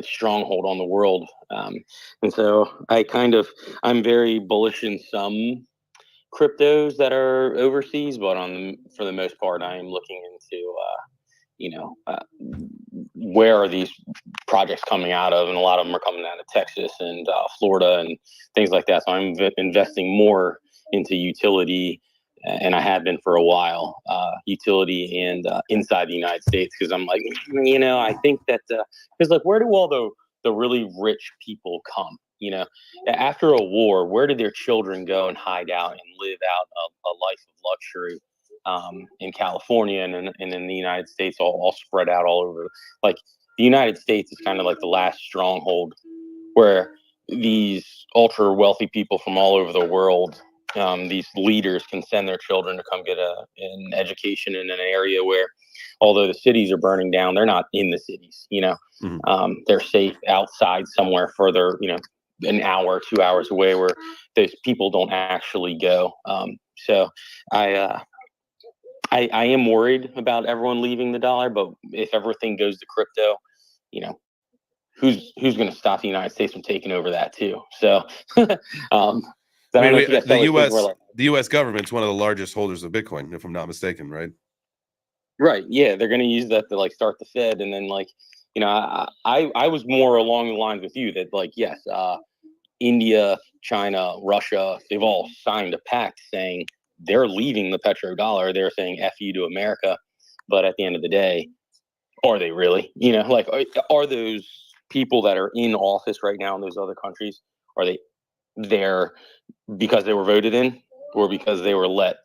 stronghold on the world? And so I'm very bullish in some cryptos that are overseas, but for the most part, I am looking into where are these projects coming out of, and a lot of them are coming out of Texas and Florida and things like that. So I'm investing more into utility and I have been for a while, utility and inside the United States, because I'm like, I think that because like, where do all the really rich people come? After a war, where do their children go and hide out and live out a life of luxury? In California and in the United States, all spread out all over. Like, the United States is kind of like the last stronghold where these ultra wealthy people from all over the world, these leaders, can send their children to come get an education in an area where, although the cities are burning down, they're not in the cities. They're safe outside somewhere further, an hour, 2 hours away, where those people don't actually go. So I am worried about everyone leaving the dollar, but if everything goes to crypto, who's going to stop the United States from taking over that too? So, the U.S. government's one of the largest holders of Bitcoin, if I'm not mistaken, right? Right. Yeah, they're going to use that to like start the Fed, and then I was more along the lines with you that yes, India, China, Russia, they've all signed a pact saying they're leaving the petrodollar. They're saying F you to America. But at the end of the day, are they really? Are those people that are in office right now in those other countries, are they there because they were voted in, or because they were let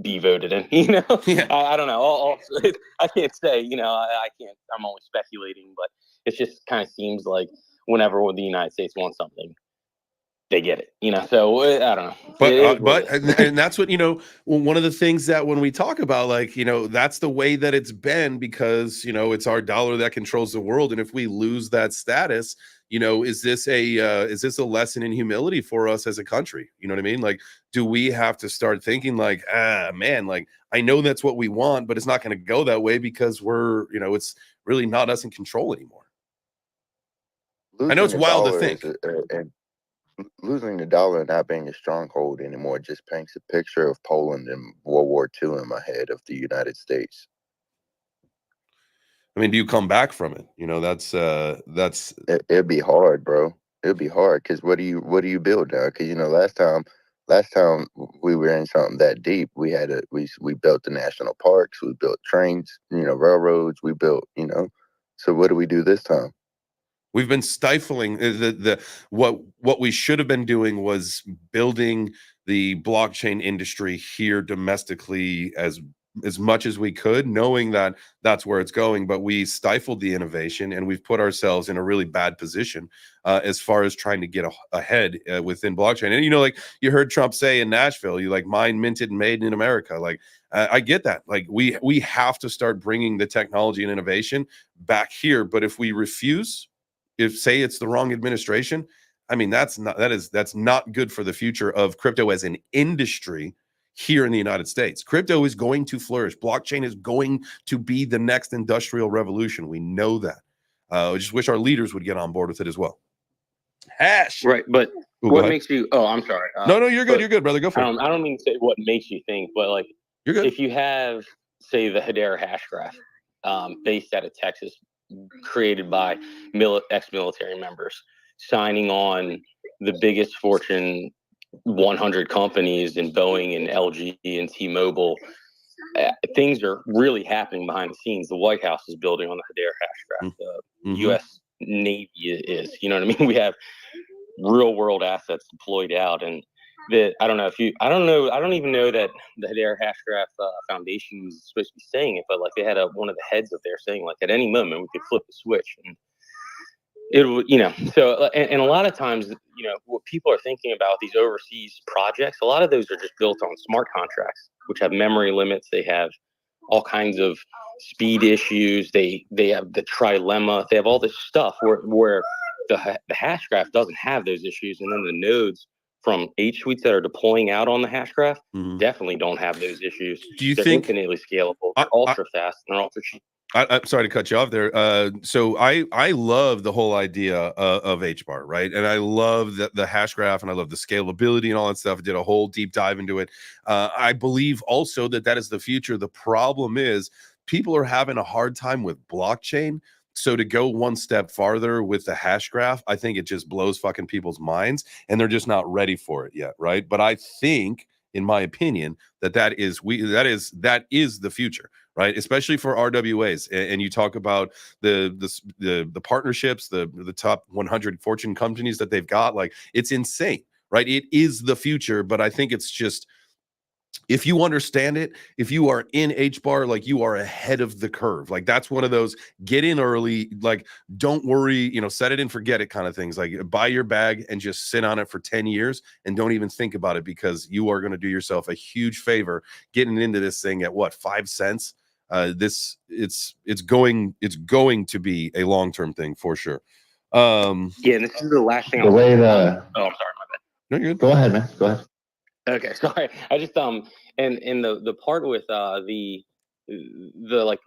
be voted in? Yeah. I don't know. I can't say, I can't, I'm only speculating, but it just kind of seems like whenever the United States wants something, they get it, so I don't know. But and that's what, one of the things that when we talk about, that's the way that it's been, because, it's our dollar that controls the world. And if we lose that status, is this a lesson in humility for us as a country? You know what I mean? Like, do we have to start thinking man, I know that's what we want, but it's not going to go that way because we're, it's really not us in control anymore. I know it's wild to think. Losing the dollar and not being a stronghold anymore just paints a picture of Poland in World War II in my head of the United States. I mean, do you come back from it? It'd be hard, bro. It'd be hard because what do you build now? Because last time we were in something that deep, we built the national parks, we built trains, railroads, we built, So what do we do this time? We've been stifling what we should have been doing was building the blockchain industry here domestically as much as we could, knowing that that's where it's going. But we stifled the innovation, and we've put ourselves in a really bad position as far as trying to get ahead within blockchain. And you heard Trump say in Nashville, mine minted and made in America. I get that. We have to start bringing the technology and innovation back here. But if we refuse, say it's the wrong administration, I mean, that's not good for the future of crypto as an industry here in the United States. Crypto is going to flourish. Blockchain is going to be the next industrial revolution. We know that. I just wish our leaders would get on board with it as well. Hash. Right, but what makes you? Oh, I'm sorry. No, you're good. You're good, brother. Go for it. I don't mean to say what makes you think, but you're good. If you have, say, the Hedera hash graph, based out of Texas, created by ex-military members, signing on the biggest Fortune 100 companies in Boeing and LG and T-Mobile. Things are really happening behind the scenes. The White House is building on the Hedera hash graph. The U.S. Navy is. You know what I mean? We have real world assets deployed out, and that I don't even know that the Hedera Hashgraph Foundation was supposed to be saying it, but they had one of the heads up there saying at any moment we could flip the switch, and it would, so and a lot of times, what people are thinking about these overseas projects, a lot of those are just built on smart contracts, which have memory limits. They have all kinds of speed issues. They have the trilemma. They have all this stuff where the Hashgraph doesn't have those issues, and then the nodes from H suites that are deploying out on the Hashgraph definitely don't have those issues. Do you they're think infinitely scalable? They're ultra fast and they're ultra cheap. I'm sorry to cut you off there. So I love the whole idea of HBAR, right? And I love the hash graph, and I love the scalability and all that stuff. I did a whole deep dive into it. I believe also that is the future. The problem is people are having a hard time with blockchain. So to go one step farther with the hash graph, I think it just blows fucking people's minds, and they're just not ready for it yet, right? But I think, in my opinion, that is the future, right? Especially for RWAs. And you talk about the partnerships, the top 100 Fortune companies that they've got. Like, it's insane, right? It is the future, but I think it's just, if you understand it, if you are in HBAR, like, you are ahead of the curve. Like, that's one of those get in early, like, don't worry, set it and forget it kind of things. Like, buy your bag and just sit on it for 10 years and don't even think about it, because you are going to do yourself a huge favor getting into this thing at what, 5 cents? It's going to be a long-term thing for sure. Yeah, and this is the last thing. The way the Oh, I'm sorry, my bad. No, you're good. Go ahead, man. Go ahead. Okay, sorry. I just and the part with the like,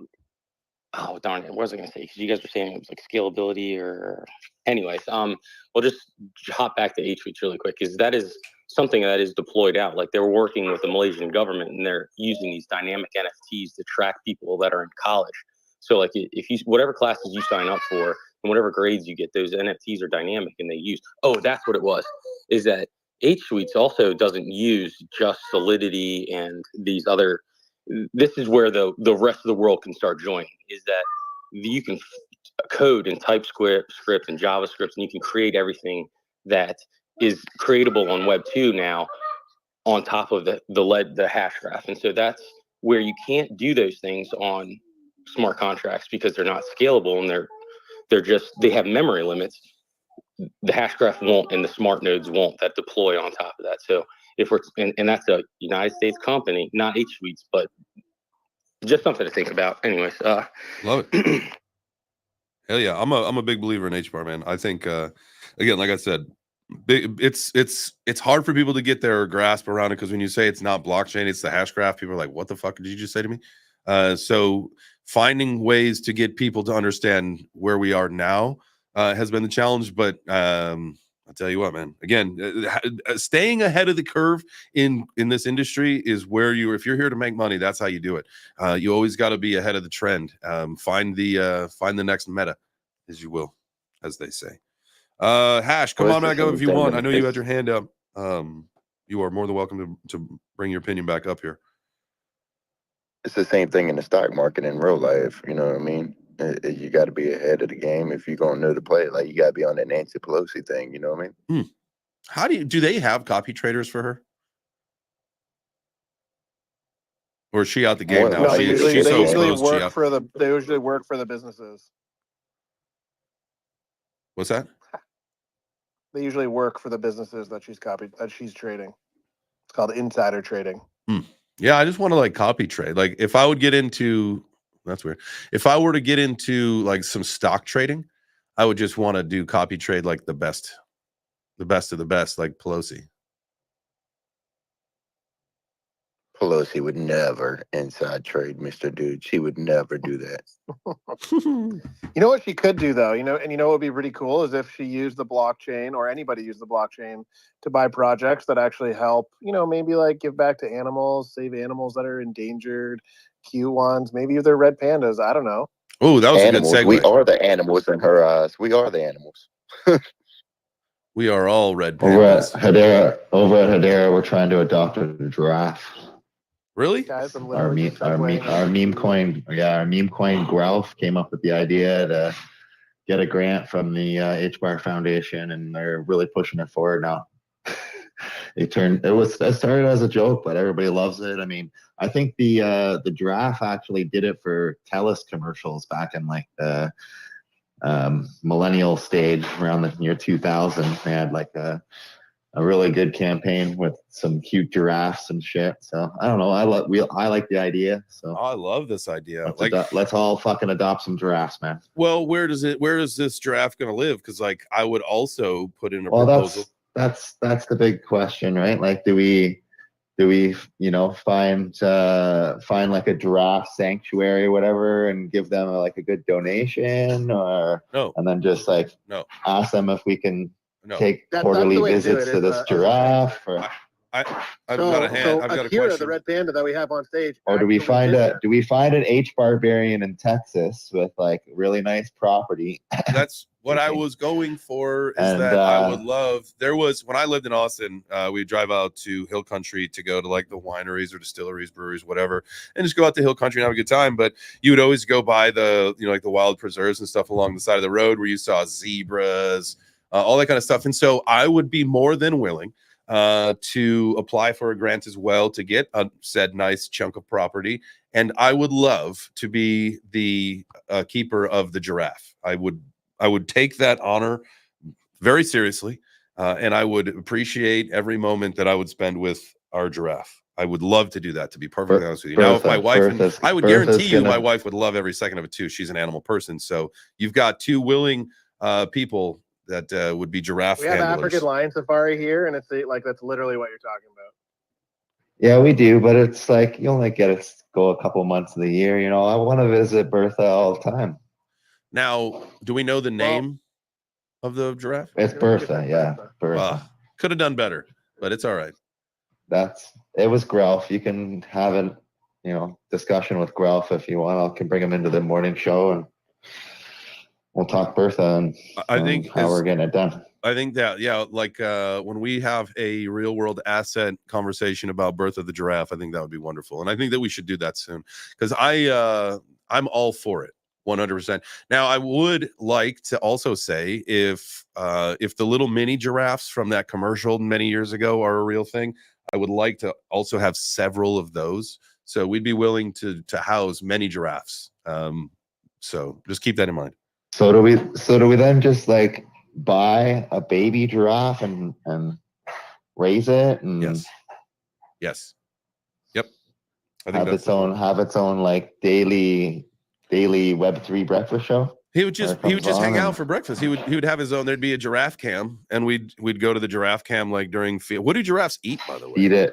oh darn it, what was I gonna say? Because you guys were saying it was like scalability or anyways. We'll just hop back to H-Suites really quick, because that is something that is deployed out. Like, they're working with the Malaysian government and they're using these dynamic NFTs to track people that are in college. So like, if you, whatever classes you sign up for and whatever grades you get, those NFTs are dynamic and they use. Oh, that's what it was. Is that H-Suites also doesn't use just Solidity and these other. This is where the rest of the world can start joining. Is that you can code in TypeScript and JavaScript, and you can create everything that is creatable on Web 2 now on top of the hash graph. And so that's where you can't do those things on smart contracts, because they're not scalable and they have memory limits. The hash graph won't, and the smart nodes won't, that deploy on top of that. So if we're, and that's a United States company, not H-Suites, but just something to think about. Anyways, Love it. Hell yeah, I'm a big believer in HBAR, man. I think again, like I said, it's hard for people to get their grasp around it, because when you say it's not blockchain, it's the hash graph, people are like, what the fuck did you just say to me? So finding ways to get people to understand where we are now has been the challenge. But I'll tell you what, man, again, staying ahead of the curve in this industry is where if you're here to make money, that's how you do it. You always got to be ahead of the trend. Find the next meta, as you will, as they say. Hash, come on back up if you want. I know you had your hand up. You are more than welcome to bring your opinion back up here. It's the same thing in the stock market in real life. You know what I mean? You got to be ahead of the game if you're going to know the play. Like, you got to be on that Nancy Pelosi thing. You know what I mean? How do they have copy traders for her? Or is she out the game now? No, they usually She's work for the businesses. What's that? They usually work for the businesses that she's trading. It's called insider trading. Yeah, I just want to like copy trade. Like, if I would get into, that's weird. If I were to get into like some stock trading, I would just want to do copy trade like the best of the best, like Pelosi. Pelosi would never inside trade Mr. Dude. She would never do that. You know what she could do, though? And what would be really cool is if she used the blockchain, or anybody used the blockchain, to buy projects that actually help, maybe like give back to animals, save animals that are endangered, cute ones. Maybe if they're red pandas. I don't know. Oh, that was animals. A good segue. We are the animals in her eyes. We are the animals. We are all red pandas. Over at Hedera, we're trying to adopt a giraffe. Really? Guys, our meme coin, our meme coin Growth came up with the idea to get a grant from the HBAR Foundation, and they're really pushing it forward now. It started as a joke, but everybody loves it. I mean, I think the giraffe actually did it for TELUS commercials back in like the millennial stage around the year 2000. They had like a really good campaign with some cute giraffes and shit. So I don't know. I like the idea. So I love this idea. Let's all fucking adopt some giraffes, man. Well, where is this giraffe going to live? Because like, I would also put in a proposal. That's the big question, right? Like, do we find like a giraffe sanctuary or whatever and give them like a good donation, or no, and then just ask them if we can take That's quarterly the way to do visits it, to this giraffe? I've So, got a hand. I've got a Akira, question. the red panda that we have on stage. Or do we actually find did an H barbarian in Texas with like really nice property? That's what I was going for. Is And, that I would love. There was when I lived in Austin, we'd drive out to Hill Country to go to like the wineries or distilleries, breweries, whatever, and just go out to Hill Country and have a good time. But you would always go by the like the wild preserves and stuff along the side of the road where you saw zebras, all that kind of stuff. And so I would be more than willing to apply for a grant as well to get a said nice chunk of property. And I would love to be the keeper of the giraffe. I would take that honor very seriously, and I would appreciate every moment that I would spend with our giraffe. I would love to do that, to be perfectly honest with you. Now, if my wife, I would guarantee you my wife would love every second of it too. She's an animal person. So you've got two willing people that would be giraffe We have handlers. African lion safari here, and it's like that's literally what you're talking about. yeah, we do, but it's like you only get to go a couple months of the year. You know, I want to visit Bertha all the time. Now, do we know the name of the giraffe? It's Bertha, yeah, Bertha. Could have done better, but it's all right. It was Grelf. You can have an discussion with Grelf if you want. I can bring him into the morning show and we'll talk Bertha and I think how we're getting it done. I think that, yeah, like when we have a real world asset conversation about Bertha the giraffe, I think that would be wonderful. And I think that we should do that soon because I'm all for it. 100%. Now, I would like to also say if the little mini giraffes from that commercial many years ago are a real thing, I would like to also have several of those. So we'd be willing to house many giraffes. So just keep that in mind. So do we then just like buy a baby giraffe and raise it and yes. Yep. I think have its own like daily Web3 breakfast show. He would just hang out for breakfast. He would have his own. There'd be a giraffe cam, and we'd go to the giraffe cam like during field. What do giraffes eat, by the way?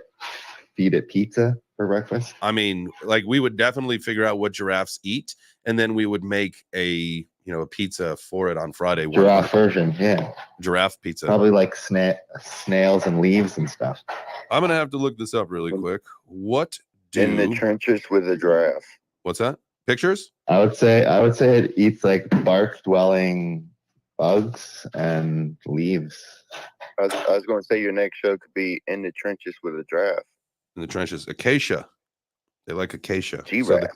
Feed it pizza for breakfast. I mean, like we would definitely figure out what giraffes eat, and then we would make a pizza for it on Friday. Giraffe version, yeah. Giraffe pizza. Probably like snails and leaves and stuff. I'm gonna have to look this up really quick. In the trenches with a giraffe? What's that? Pictures? I would say it eats like bark dwelling bugs and leaves. I was going to say your next show could be in the trenches with a giraffe. In the trenches, acacia. They like acacia. Giraffe. So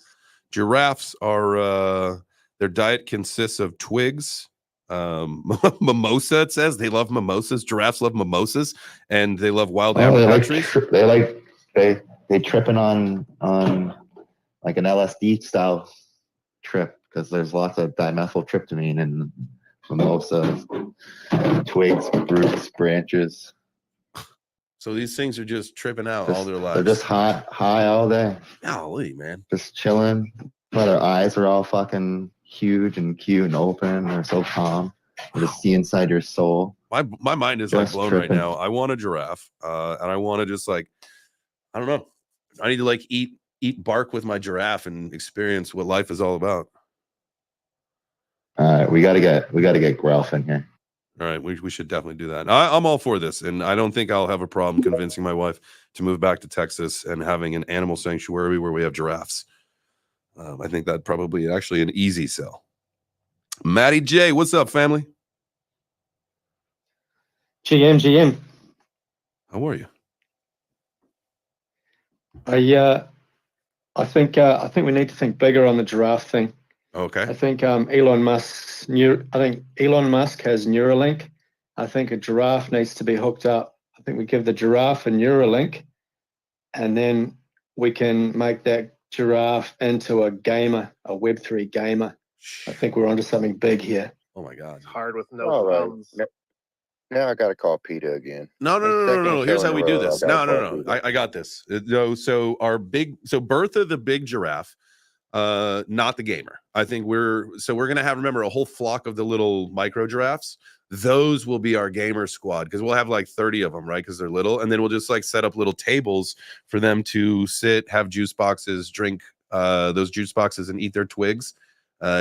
giraffes are their diet consists of twigs, mimosa. It says they love mimosas. Giraffes love mimosas, and they love wild apricot trees. They tripping on like an LSD style trip because there's lots of dimethyltryptamine in mimosas, twigs, roots, branches. So these things are just tripping out all their lives. They're just high all day. Golly, man. Just chilling. But their eyes are all fucking huge and cute and open. They're so calm. You just see inside your soul. My mind is like blown right now. I want a giraffe, and I want to just like, I don't know. I need to like eat bark with my giraffe and experience what life is all about. All right, we gotta get Grelf in here. All right, we should definitely do that. I'm all for this, and I don't think I'll have a problem convincing my wife to move back to Texas and having an animal sanctuary where we have giraffes. I think that'd probably actually an easy sell. Matty J, what's up, family? GM. How are you? I think we need to think bigger on the giraffe thing. Okay. I think Elon Musk has Neuralink. I think a giraffe needs to be hooked up. I think we give the giraffe a Neuralink, and then we can make that giraffe into a gamer, a Web3 gamer. I think we're onto something big here. Oh my God. It's hard with no thumbs. Now I got to call PETA again. No. Here's how we do this. No. I got this. So Bertha the big giraffe, not the gamer. I think we're going to have, remember, a whole flock of the little micro giraffes. Those will be our gamer squad because we'll have like 30 of them, right? Because they're little. And then we'll just like set up little tables for them to sit, have juice boxes, drink those juice boxes and eat their twigs.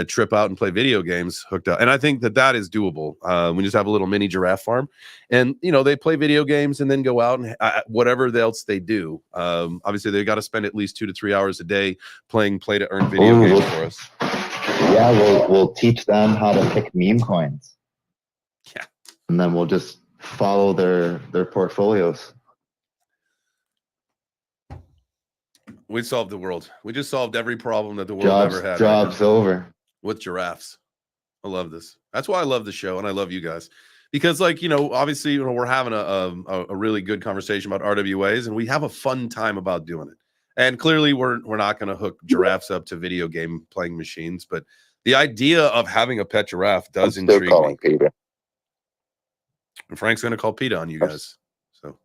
trip out and play video games hooked up. And I think that is doable. We just have a little mini giraffe farm, and they play video games and then go out and whatever else they do. Obviously, they got to spend at least 2 to 3 hours a day playing play to earn video games for us. Yeah, we'll teach them how to pick meme coins. Yeah, and then we'll just follow their portfolios. We solved the world. We just solved every problem that the world ever had. Job's over. With giraffes. I love this. That's why I love the show, and I love you guys. Because, obviously, we're having a really good conversation about RWAs, and we have a fun time about doing it. And clearly, we're not going to hook giraffes up to video game playing machines, but the idea of having a pet giraffe does intrigue me. Peter. And Frank's going to call PETA on you guys. So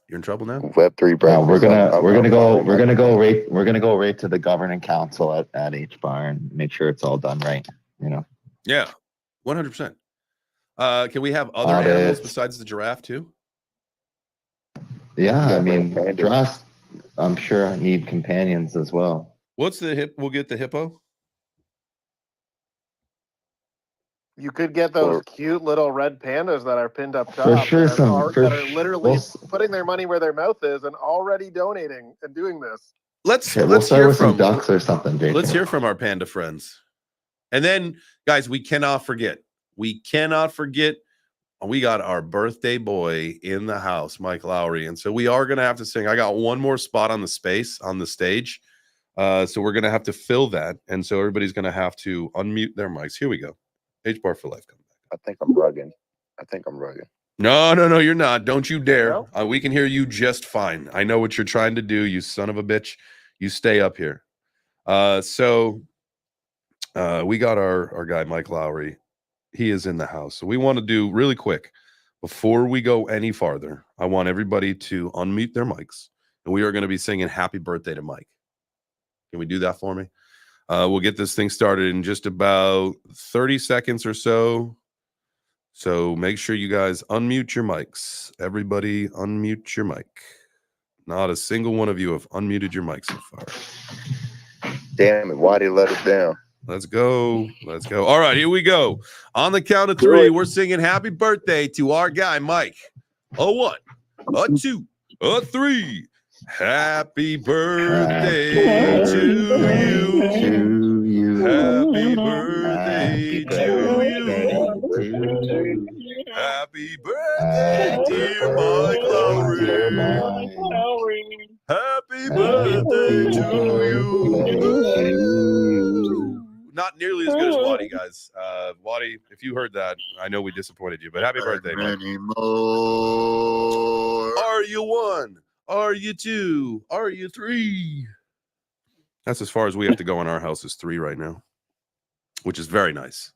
you're in trouble now. Web3, bro. Yeah, we're gonna go right to the governing council at H-Bar and make sure it's all done right. Yeah, 100%. Can we have other Audits. animals besides the giraffe too? Yeah, I mean, giraffes, I'm sure, need companions as well. What's the hip? We'll get the hippo. You could get those cute little red pandas that are pinned up top. For sure, that are literally putting their money where their mouth is and already donating and doing this. Let's start hear with from some ducks or something, JJ. Let's hear from our panda friends. And then, guys, we cannot forget. We got our birthday boy in the house, Mike Lowry. And so we are going to have to sing. I got one more spot on the stage. So we're going to have to fill that. And so everybody's going to have to unmute their mics. Here we go. H-Bar for life. Come back. I think I'm rugging. No, you're not. Don't you dare. We can hear you just fine. I know what you're trying to do, you son of a bitch. You stay up here. So we got our guy, Mike Lowry. He is in the house. So we want to do really quick, before we go any farther, I want everybody to unmute their mics. And we are going to be singing happy birthday to Mike. Can we do that for me? We'll get this thing started in just about 30 seconds or so. So make sure you guys unmute your mics. Everybody unmute your mic. Not a single one of you have unmuted your mic so far. Damn it, why did he let us down? Let's go. All right, here we go. On the count of 3, we're singing happy birthday to our guy, Mike. A 1, a 2, a 3. Happy birthday to you. Happy birthday to you. Happy birthday, dear Mike Lowry. Happy birthday to you. Not nearly as good as Waddy, guys. Waddy, if you heard that, I know we disappointed you, but happy birthday, Mike. Are you 1? Are you 2? Are you 3? That's as far as we have to go in our house is 3 right now, which is very nice.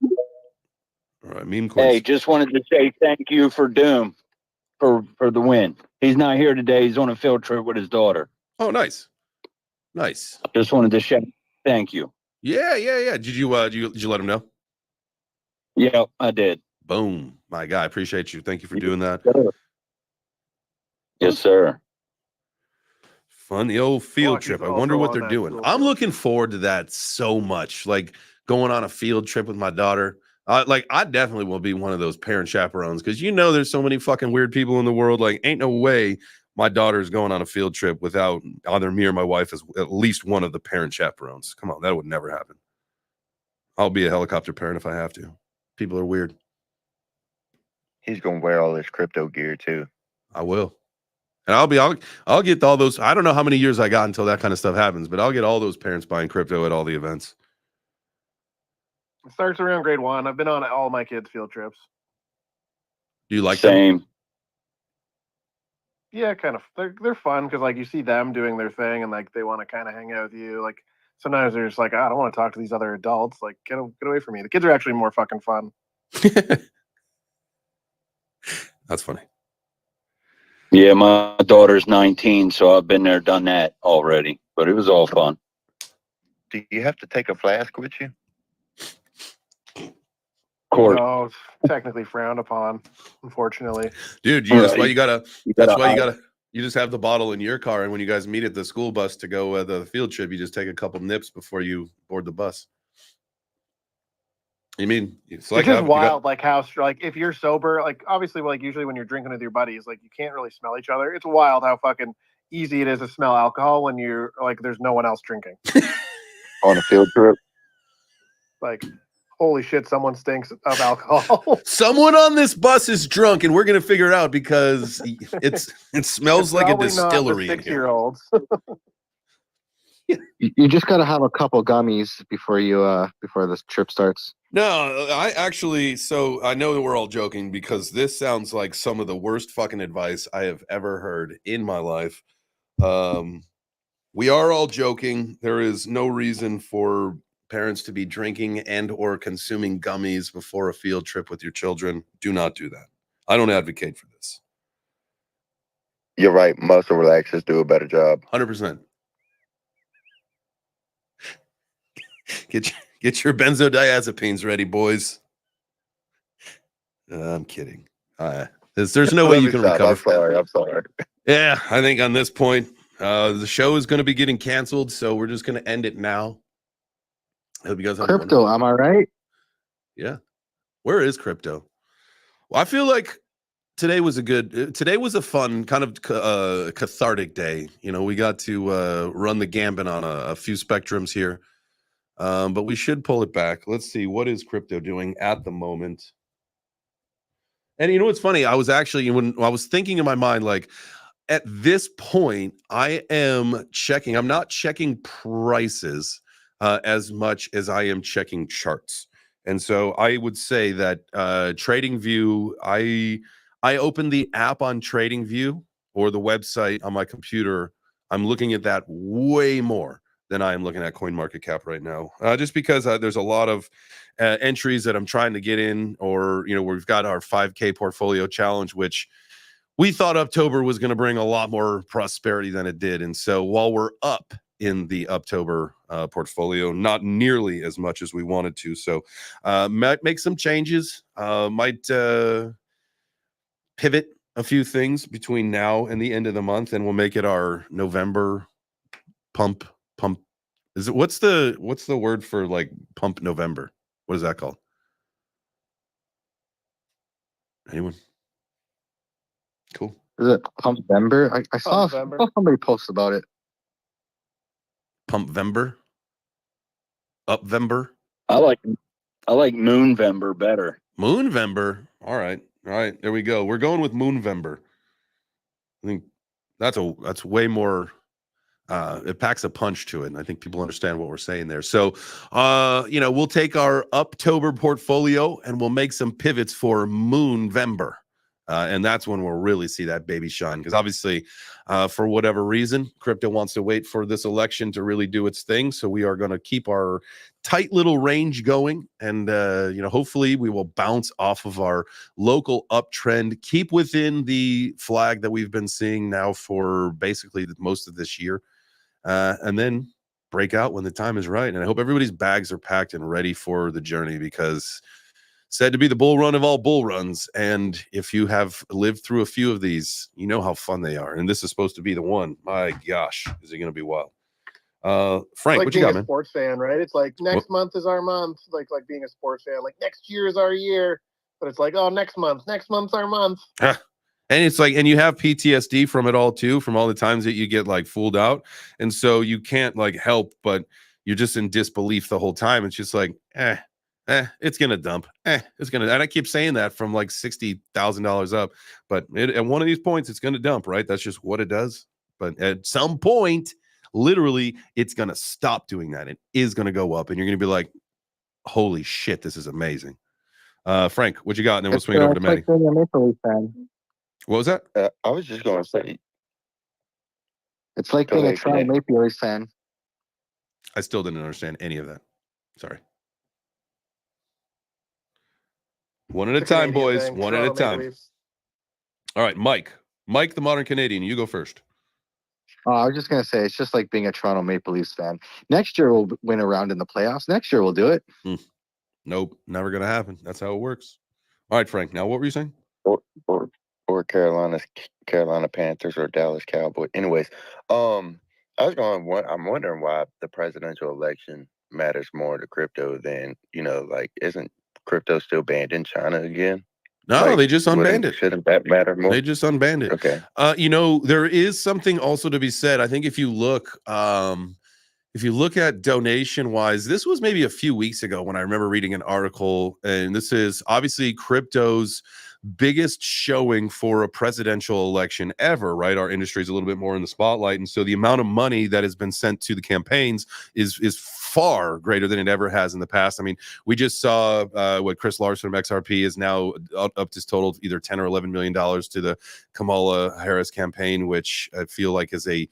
All right, meme coins. Hey, just wanted to say thank you for Doom for the win. He's not here today. He's on a field trip with his daughter. Oh, nice. Just wanted to say thank you. Yeah. Did you let him know? Yeah, I did. Boom, my guy. Appreciate you. Thank you for doing that. Yes, sir. Fun, the old field trip. I wonder what they're doing. I'm looking forward to that so much. Like going on a field trip with my daughter. I definitely will be one of those parent chaperones because there's so many fucking weird people in the world. Like, ain't no way my daughter is going on a field trip without either me or my wife as at least one of the parent chaperones. Come on, that would never happen. I'll be a helicopter parent if I have to. People are weird. He's gonna wear all his crypto gear too. I will. And I'll get all those. I don't know how many years I got until that kind of stuff happens, but I'll get all those parents buying crypto at all the events. It starts around grade 1. I've been on all my kids' field trips. Do you like Same. them? Yeah, kind of. They're fun because you see them doing their thing and they want to kind of hang out with you. Sometimes they're just I don't want to talk to these other adults. Get away from me. The kids are actually more fucking fun. That's funny. Yeah, my daughter's 19, so I've been there, done that already. But it was all fun. Do you have to take a flask with you? Of course. No, it's technically frowned upon, unfortunately. Dude, that's why you gotta You just have the bottle in your car, and when you guys meet at the school bus to go the field trip, you just take a couple nips before you board the bus. You mean it's like just wild, like how like if you're sober, like obviously, like usually when you're drinking with your buddies, like you can't really smell each other. It's wild how fucking easy it is to smell alcohol when you're like there's no one else drinking. On a field trip. Like, holy shit, someone stinks of alcohol. Someone on this bus is drunk, and we're gonna figure it out because it smells like a distillery in here. 6-year-olds. You just got to have a couple gummies before you before this trip starts. No, I actually, so I know that we're all joking because this sounds like some of the worst fucking advice I have ever heard in my life. We are all joking. There is no reason for parents to be drinking and or consuming gummies before a field trip with your children. Do not do that. I don't advocate for this. You're right. Muscle relaxers do a better job. 100%. Get your benzodiazepines ready, boys. I'm kidding. There's no way you can recover. I'm sorry. Yeah, I think on this point, the show is going to be getting canceled, so we're just going to end it now. I hope you guys have Crypto, am I right? Yeah. Where is crypto? Well, I feel like today was a fun kind of cathartic day. You know, we got to run the gambit on a few spectrums here. But we should pull it back. Let's see, what is crypto doing at the moment? And you know what's funny? I was actually, when I was thinking in my mind, like at this point, I am checking. I'm not checking prices as much as I am checking charts. And so I would say that TradingView, I opened the app on TradingView or the website on my computer. I'm looking at that way more than I am looking at CoinMarketCap right now, just because there's a lot of entries that I'm trying to get in, or, you know, we've got our 5K portfolio challenge, which we thought October was going to bring a lot more prosperity than it did. And so while we're up in the October portfolio, not nearly as much as we wanted to. So might make some changes, might pivot a few things between now and the end of the month, and we'll make it our November pump. Is it what's the word for like pump November? What is that called? Anyone? Cool. Is it Pumpvember? I saw somebody post about it. Pumpvember? Upvember? I like Moonvember better. Moonvember. All right. There we go. We're going with Moonvember. I think that's way more. It packs a punch to it, and I think people understand what we're saying there. So, you know, we'll take our October portfolio and we'll make some pivots for Moonvember. And that's when we'll really see that baby shine. Because obviously, for whatever reason, crypto wants to wait for this election to really do its thing. So we are going to keep our tight little range going. And, you know, hopefully we will bounce off of our local uptrend, keep within the flag that we've been seeing now for basically most of this year. And then break out when the time is right. And I hope everybody's bags are packed and ready for the journey, because said to be the bull run of all bull runs. And if you have lived through a few of these, you know how fun they are. And this is supposed to be the one. My gosh, is it going to be wild? Frank, like what you got, man? Sports fan, right? It's like next month is our month. Like being a sports fan, like next year is our year. But it's like, oh, next month's our month. And it's like, and you have PTSD from it all too, from all the times that you get like fooled out. And so you can't like help, but you're just in disbelief the whole time. It's just like, it's going to dump. It's going to, and I keep saying that from like $60,000 up, but at one of these points, it's going to dump, right? That's just what it does. But at some point, literally, it's going to stop doing that. It is going to go up, and you're going to be like, holy shit, this is amazing. Frank, what you got? And then we'll swing it over to Manny. Like being a Maple Leaf fan. What was that? I was just going to say. It's like being a Toronto Maple Leafs fan. I still didn't understand any of that. Sorry. One at a time, boys. One at a time. All right, Mike. Mike, the modern Canadian. You go first. I was just going to say, it's just like being a Toronto Maple Leafs fan. Next year, we'll win a round in the playoffs. Next year, we'll do it. Nope, never going to happen. That's how it works. All right, Frank. Now, what were you saying? or Carolina Panthers or Dallas Cowboys. Anyways, I'm wondering why the presidential election matters more to crypto than, like, isn't crypto still banned in China again? No, Like, they just unbanned it. Shouldn't that matter more? They just unbanned it. Okay. There is something also to be said. I think if you look at donation wise, this was maybe a few weeks ago when I remember reading an article, and this is obviously crypto's biggest showing for a presidential election ever, right? Our industry is a little bit more in the spotlight, and so the amount of money that has been sent to the campaigns is far greater than it ever has in the past. I mean, we just saw what Chris Larson from XRP is now up to total either $10 or $11 million to the Kamala Harris campaign, which I feel like is a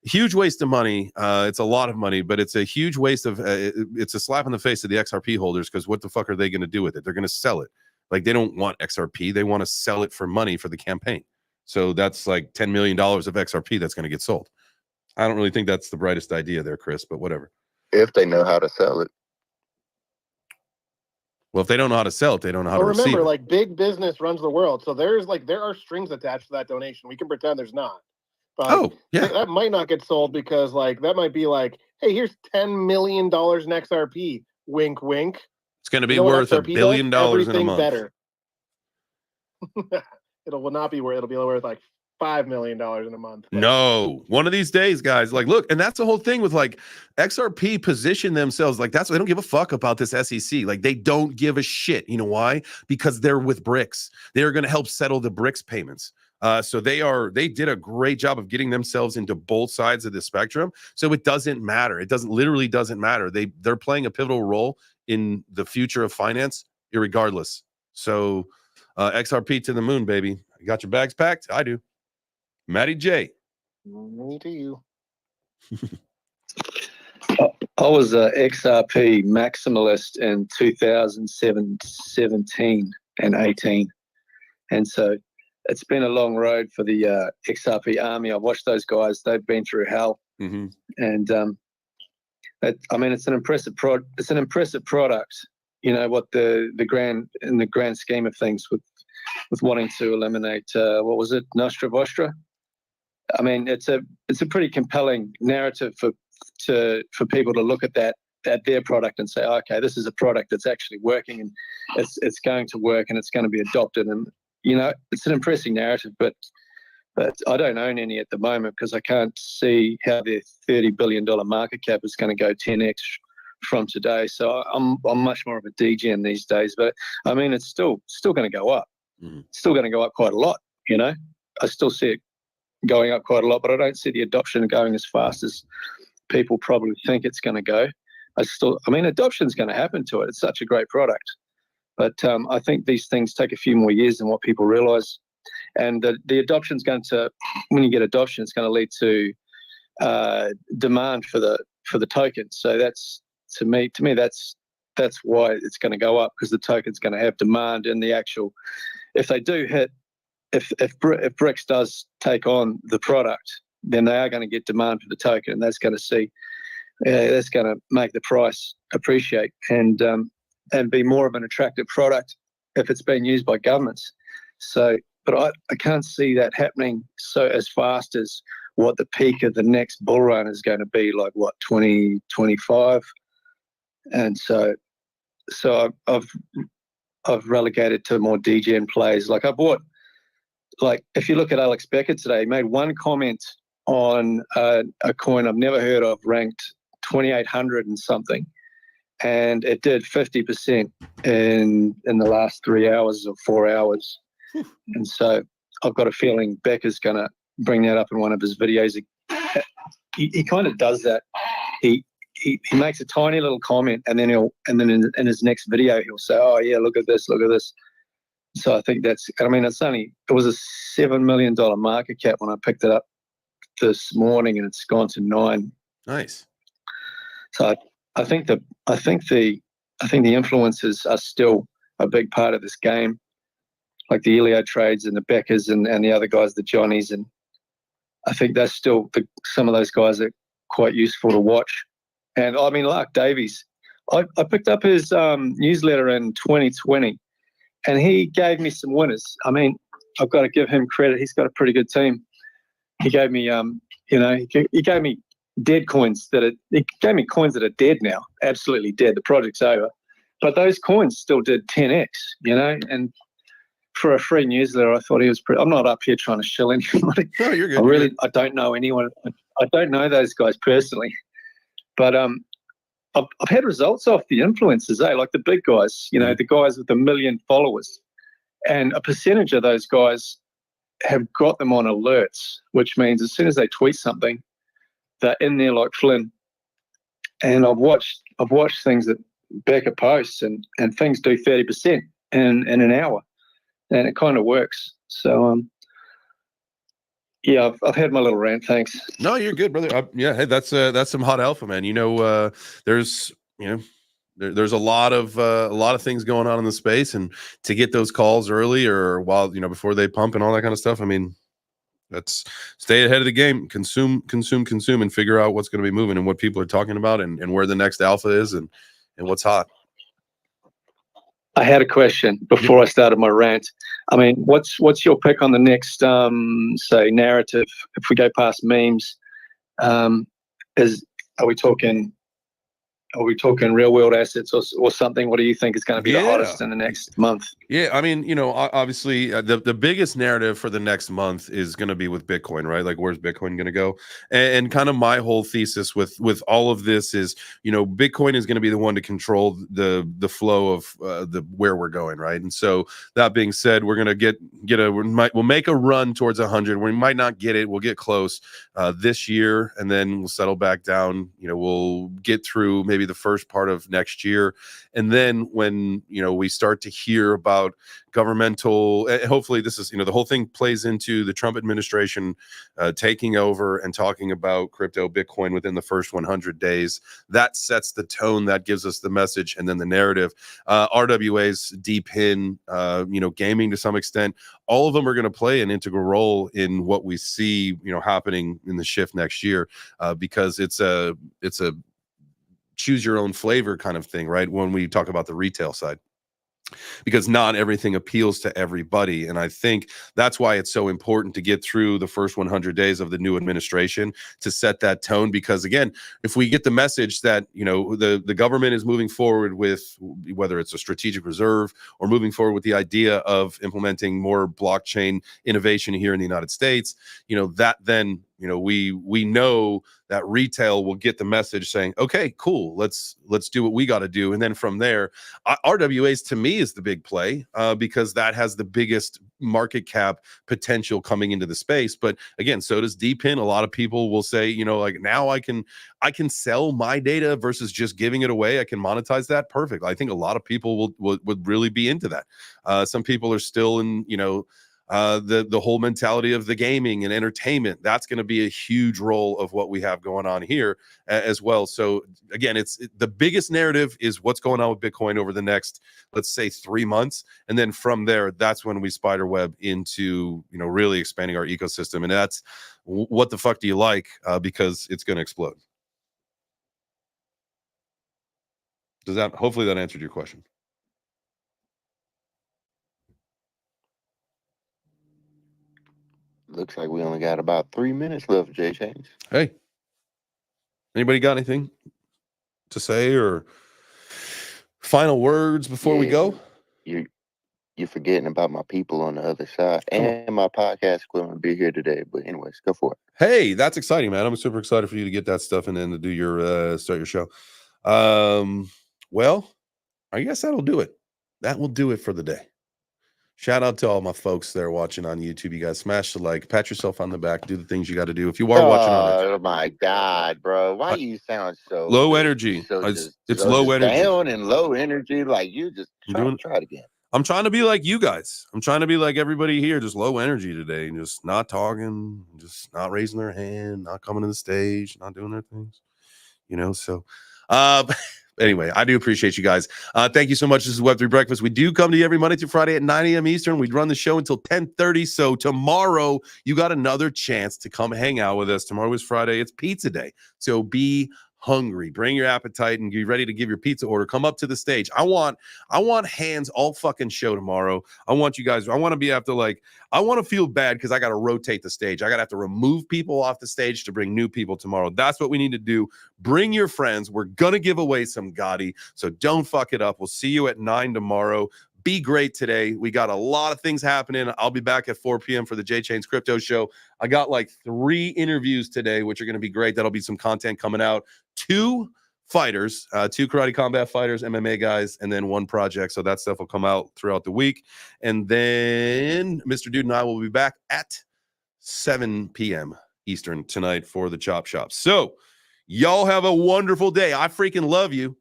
huge waste of money. It's a lot of money, but it's a huge waste of it's a slap in the face of the XRP holders, because what the fuck are they going to do with it? They're going to sell it. Like, they don't want XRP. They want to sell it for money for the campaign. So that's like $10 million of XRP that's going to get sold. I don't really think that's the brightest idea there, Chris, but whatever. If they know how to sell it. Well, if they don't know how to sell it, they don't know how to receive remember, it. like, big business runs the world. So there are strings attached to that donation. We can pretend there's not. But that might not get sold because, like, that might be like, hey, here's $10 million in XRP. Wink, wink. It's going to be worth $1 billion in a month. Better. It'll not be worth. It'll be worth like $5 million in a month. No, one of these days, guys. Like, look, and that's the whole thing with, like, XRP position themselves like they don't give a fuck about this SEC. Like, they don't give a shit. You know why? Because they're with BRICS. They're going to help settle the BRICS payments. So they did a great job of getting themselves into both sides of the spectrum. So it doesn't matter. It literally doesn't matter. They're playing a pivotal role in the future of finance, irregardless. So XRP to the moon, baby. You got your bags packed? I do. Matty J. Me to you. I was a XRP maximalist in 2017 and 18. And so it's been a long road for the XRP army. I've watched those guys. They've been through hell. Mm-hmm. And it's an impressive product. You know what in the grand scheme of things with wanting to eliminate what was it, Nostra Vostra? I mean, it's a pretty compelling narrative for people to look at their product and say, okay, this is a product that's actually working, and it's going to work, and it's going to be adopted. And it's an impressive narrative, but I don't own any at the moment because I can't see how their $30 billion market cap is going to go 10x from today. So I'm much more of a degen these days. But I mean, it's still going to go up. Mm-hmm. It's still going to go up quite a lot. I still see it going up quite a lot, but I don't see the adoption going as fast as people probably think it's going to go. Adoption's going to happen to it. It's such a great product. But I think these things take a few more years than what people realize. And the adoption's when you get adoption, it's going to lead to demand for the token. So that's, to me, that's why it's going to go up, because the token's going to have demand in the actual, if they do hit, if BRICS does take on the product, then they are going to get demand for the token, and that's going to make the price appreciate and be more of an attractive product if it's being used by governments. So, but I can't see that happening so as fast as what the peak of the next bull run is going to be, like 2025. And so I've relegated to more degen plays. Like, I bought, like, if you look at Alex Becker today, he made one comment on a coin I've never heard of, ranked 2,800 and something, and it did 50% in the last 3 hours or 4 hours. And so I've got a feeling Becker's going to bring that up in one of his videos. He kind of does that. He makes a tiny little comment, and then in his next video he'll say, "Oh yeah, look at this." So I think it was a $7 million market cap when I picked it up this morning, and it's gone to 9. Nice. So I think the influencers are still a big part of this game, like the Elio trades and the Beckers and the other guys, the Johnnies, and I think that's still some of those guys are quite useful to watch. And I mean, Lark Davies, I picked up his newsletter in 2020, and he gave me some winners. I mean, I've got to give him credit. He's got a pretty good team. He gave me, he gave me dead coins he gave me coins that are dead now, absolutely dead. The project's over, but those coins still did 10x, and for a free newsletter, I thought he was pretty. I'm not up here trying to shill anybody. No, you're good. I don't know anyone. I don't know those guys personally, but I've had results off the influencers, like the big guys, the guys with 1 million followers, and a percentage of those guys have got them on alerts, which means as soon as they tweet something, they're in there like Flynn. And I've watched things that back at posts and things do 30% in an hour, and it kind of works. So yeah, I've had my little rant. Thanks. No, you're good, brother. Hey, that's some hot alpha, man. There's there's a lot of things going on in the space, and to get those calls early or while before they pump and all that kind of stuff. I mean, let's stay ahead of the game, consume, and figure out what's going to be moving and what people are talking about and where the next alpha is and what's hot. I had a question before I started my rant. I mean, what's your pick on the next, say, narrative? If we go past memes, are we talking real world assets or something? What do you think is going to be the hottest in the next month? Yeah, I mean, obviously the biggest narrative for the next month is going to be with Bitcoin, right? Like, where's Bitcoin going to go? And kind of my whole thesis with all of this is, Bitcoin is going to be the one to control the flow of where we're going, right? And so that being said, we're going to we'll make a run towards 100. We might not get it. We'll get close this year, and then we'll settle back down. We'll get through maybe the first part of next year, and then when we start to hear about governmental, hopefully this is the whole thing plays into the Trump administration taking over and talking about crypto Bitcoin within the first 100 days. That sets the tone, that gives us the message, and then the narrative. RWA's deep in gaming to some extent, all of them are going to play an integral role in what we see happening in the shift next year, because it's a choose your own flavor kind of thing, right? When we talk about the retail side, because not everything appeals to everybody. And I think that's why it's so important to get through the first 100 days of the new administration to set that tone. Because again, if we get the message that, the government is moving forward with, whether it's a strategic reserve or moving forward with the idea of implementing more blockchain innovation here in the United States, that then, we know that retail will get the message saying, okay, cool, let's do what we got to do. And then from there, RWAs to me is the big play, because that has the biggest market cap potential coming into the space. But again, so does DPIN. A lot of people will say, like, now I can sell my data versus just giving it away. I can monetize that. Perfect. I think a lot of people would really be into that. Some people are still in, the whole mentality of the gaming and entertainment. That's going to be a huge role of what we have going on here as well. So again, the biggest narrative is what's going on with Bitcoin over the next, let's say, 3 months. And then from there, that's when we spiderweb into, really expanding our ecosystem. And that's what the fuck do you like? Because it's going to explode. Hopefully that answered your question. Looks like we only got about 3 minutes left, Jay Change. Hey, anybody got anything to say or final words before we go? You're forgetting about my people on the other side, and my podcast will to be here today. But anyways, go for it. Hey, that's exciting, man. I'm super excited for you to get that stuff and then to do your start your show. Well, I guess that'll do it. That will do it for the day. Shout out to all my folks there watching on YouTube. You guys smash the like, pat yourself on the back, do the things you got to do. If you are watching on oh my God, bro, why you sound so low energy? So it's low energy, down and low energy. Like you just try it again. I'm trying to be like you guys. I'm trying to be like everybody here, just low energy today, and just not talking, just not raising their hand, not coming to the stage, not doing their things. So anyway, I do appreciate you guys. Thank you so much. This is Web3 Breakfast. We do come to you every Monday through Friday at 9 a.m. Eastern. We run the show until 10:30. So tomorrow, you got another chance to come hang out with us. Tomorrow is Friday. It's pizza day. So be hungry, bring your appetite, and get ready to give your pizza order, come up to the stage. I want hands all fucking show tomorrow. I want you guys, I want to be able to like, I want to feel bad because I got to rotate the stage. I got to have to remove people off the stage to bring new people tomorrow. That's what we need to do. Bring your friends. We're going to give away some Gotti, so don't fuck it up. We'll see you at 9 tomorrow. Be great today. We got a lot of things happening. I'll be back at 4 p.m. for the J Chains Crypto Show. I got like 3 interviews today, which are going to be great. That'll be some content coming out. 2 fighters, 2 karate combat fighters, MMA guys, and then 1 project. So that stuff will come out throughout the week. And then Mr. Dude and I will be back at 7 p.m. Eastern tonight for the Chop Shop. So y'all have a wonderful day. I freaking love you.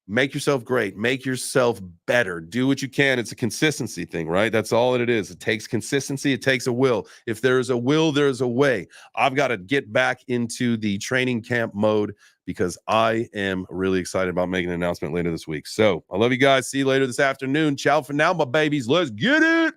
Make yourself great. Make yourself better. Do what you can. It's a consistency thing, right? That's all it is. It takes consistency. It takes a will. If there's a will, there's a way. I've got to get back into the training camp mode because I am really excited about making an announcement later this week. So I love you guys. See you later this afternoon. Ciao for now, my babies. Let's get it.